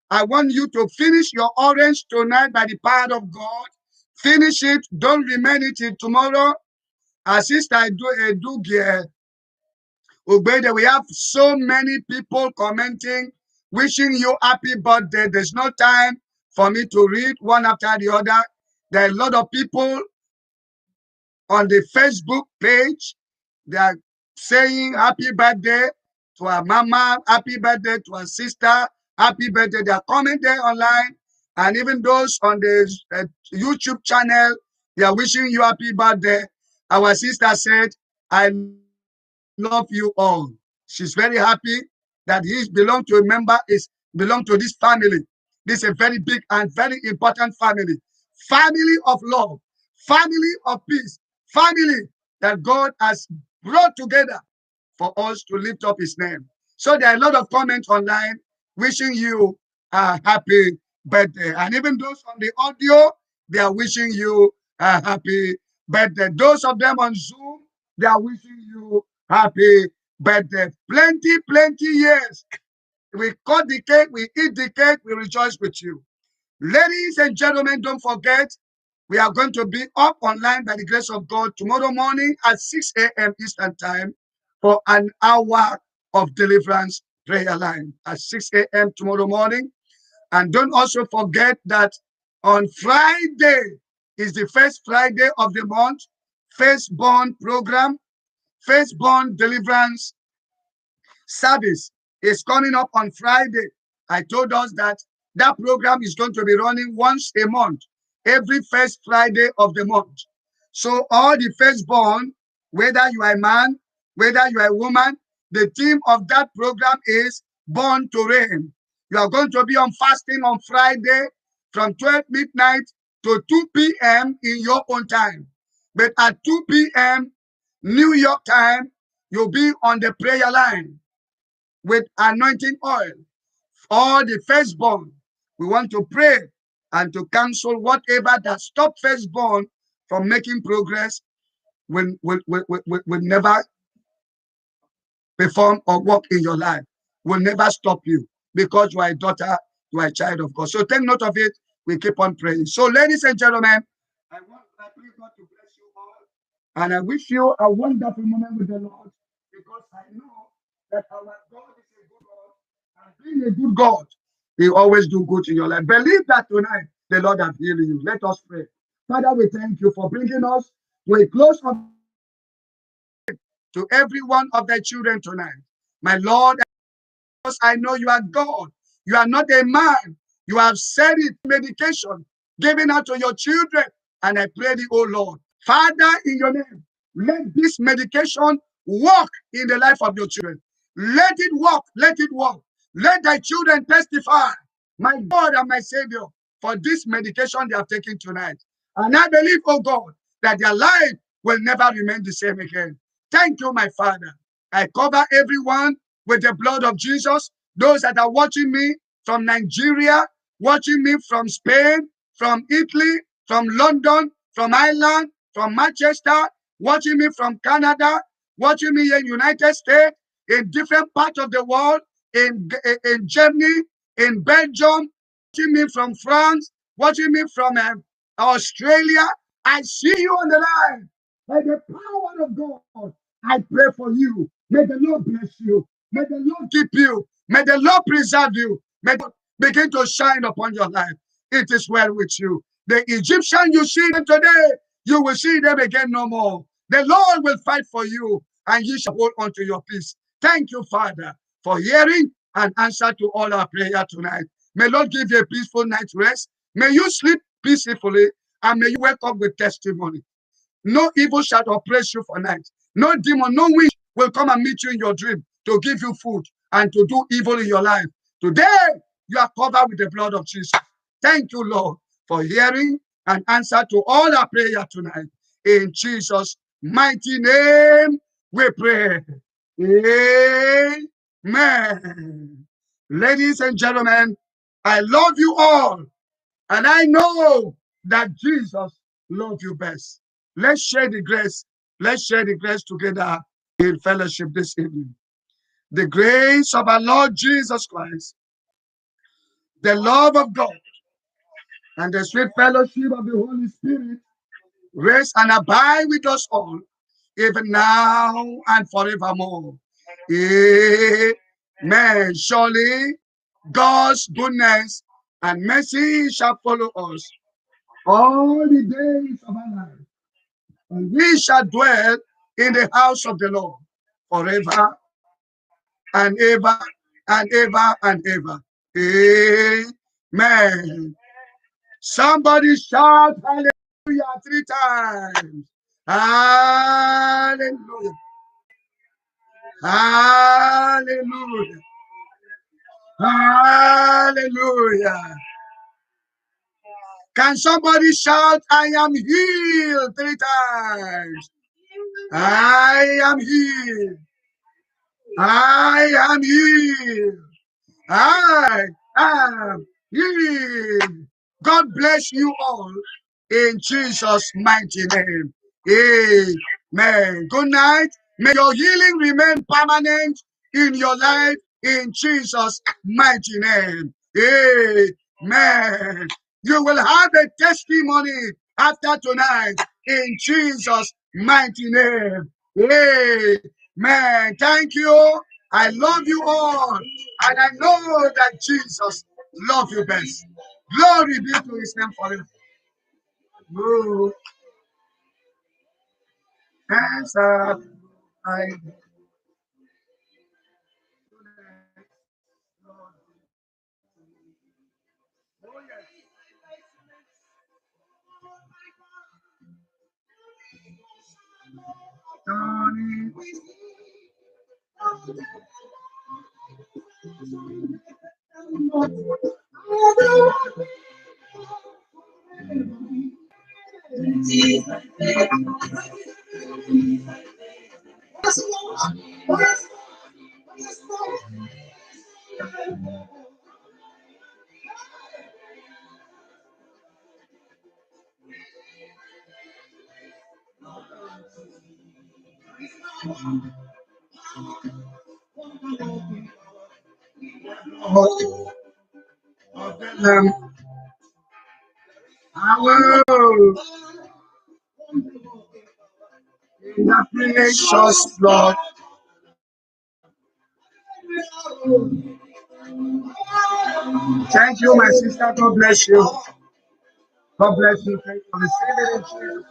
I want you to finish your orange tonight by the power of God. Finish it. Don't remain it till tomorrow. Sister Eduke Ubede, we have so many people commenting, wishing you happy birthday. There's no time for me to read one after the other. There are a lot of people on the Facebook page. They are saying happy birthday to our mama, happy birthday to our sister, happy birthday. They are coming there online. And even those on the YouTube channel, they are wishing you happy birthday. Our sister said, I love you all. She's very happy that he belong to this family. This is a very big and very important family. Family of love, family of peace, family that God has brought together for us to lift up his name. So there are a lot of comments online wishing you a happy birthday. And even those on the audio, they are wishing you a happy birthday. Those of them on Zoom, they are wishing you happy birthday. Plenty, plenty years. We cut the cake, we eat the cake, we rejoice with you. Ladies and gentlemen, don't forget, we are going to be up online by the grace of God tomorrow morning at 6 a.m. Eastern Time for an hour of deliverance prayer line at 6 a.m. tomorrow morning. And don't also forget that on Friday is the first Friday of the month, Firstborn program, Firstborn deliverance service is coming up on Friday. I told us that that program is going to be running once a month, every first Friday of the month. So all the firstborn, whether you are a man, whether you are a woman, the theme of that program is Born to Reign. You are going to be on fasting on Friday from 12 midnight to 2 p.m. in your own time. But at 2 p.m. New York time, you'll be on the prayer line with anointing oil. All the firstborn, we want to pray and to cancel whatever that stop firstborn from making progress will never perform or work in your life, will never stop you because you are a daughter, you are a child of God. So take note of it. We keep on praying. So, ladies and gentlemen, I pray God to bless you all. And I wish you a wonderful moment with the Lord because I know that our God is a good God. And being a good God, He always do good in your life. Believe that tonight the Lord has healed you. Let us pray. Father, we thank you for bringing us to a close of to every one of the children tonight. My Lord, because I know you are God. You are not a man. You have said it, medication given out to your children. And I pray thee, oh Lord, Father, in your name, let this medication work in the life of your children. Let it work. Let it work. Let thy children testify, my God and my Savior, for this medication they have taken tonight. And I believe, oh God, that their life will never remain the same again. Thank you, my Father. I cover everyone with the blood of Jesus. Those that are watching me from Nigeria, watching me from Spain, from Italy, from London, from Ireland, from Manchester, watching me from Canada, watching me in United States, in different parts of the world, in Germany, in Belgium, watching me from France, watching me from Australia. I see you on the line. By the power of God, I pray for you. May the Lord bless you. May the Lord keep you. May the Lord preserve you. May God begin to shine upon your life. It is well with you. The Egyptian you see them today, you will see them again no more. The Lord will fight for you. and ye shall hold on to your peace. Thank you, Father, for hearing and answer to all our prayer tonight. May Lord give you a peaceful night's rest. May you sleep peacefully, and may you wake up with testimony. No evil shall oppress you for night. No demon, no witch will come and meet you in your dream to give you food and to do evil in your life. Today, you are covered with the blood of Jesus. Thank you, Lord, for hearing and answer to all our prayer tonight. In Jesus' mighty name, we pray. Amen. Ladies and gentlemen, I love you all, and I know that Jesus loves you best. Let's share the grace. Let's share the grace together in fellowship this evening. The grace of our Lord Jesus Christ, the love of God, and the sweet fellowship of the Holy Spirit rest and abide with us all, even now and forevermore. Amen. Surely God's goodness and mercy shall follow us all the days of our life, and we shall dwell in the house of the Lord forever and ever and ever and ever. Amen. Somebody shout hallelujah 3 times. Hallelujah. Hallelujah. Hallelujah. Can somebody shout, I am healed 3 times? I am healed. I am healed. I am healed. God bless you all in Jesus' mighty name. Amen. Good night. May your healing remain permanent in your life in Jesus' mighty name. Amen. You will have a testimony after tonight in Jesus' mighty name. Amen. Thank you. I love you all. And I know that Jesus loves you best. Glory be to his name forever. Oh, answer. I will in the precious blood. Thank you, my sister. God bless you. God bless you. Thank you for receiving it in Jesus' name.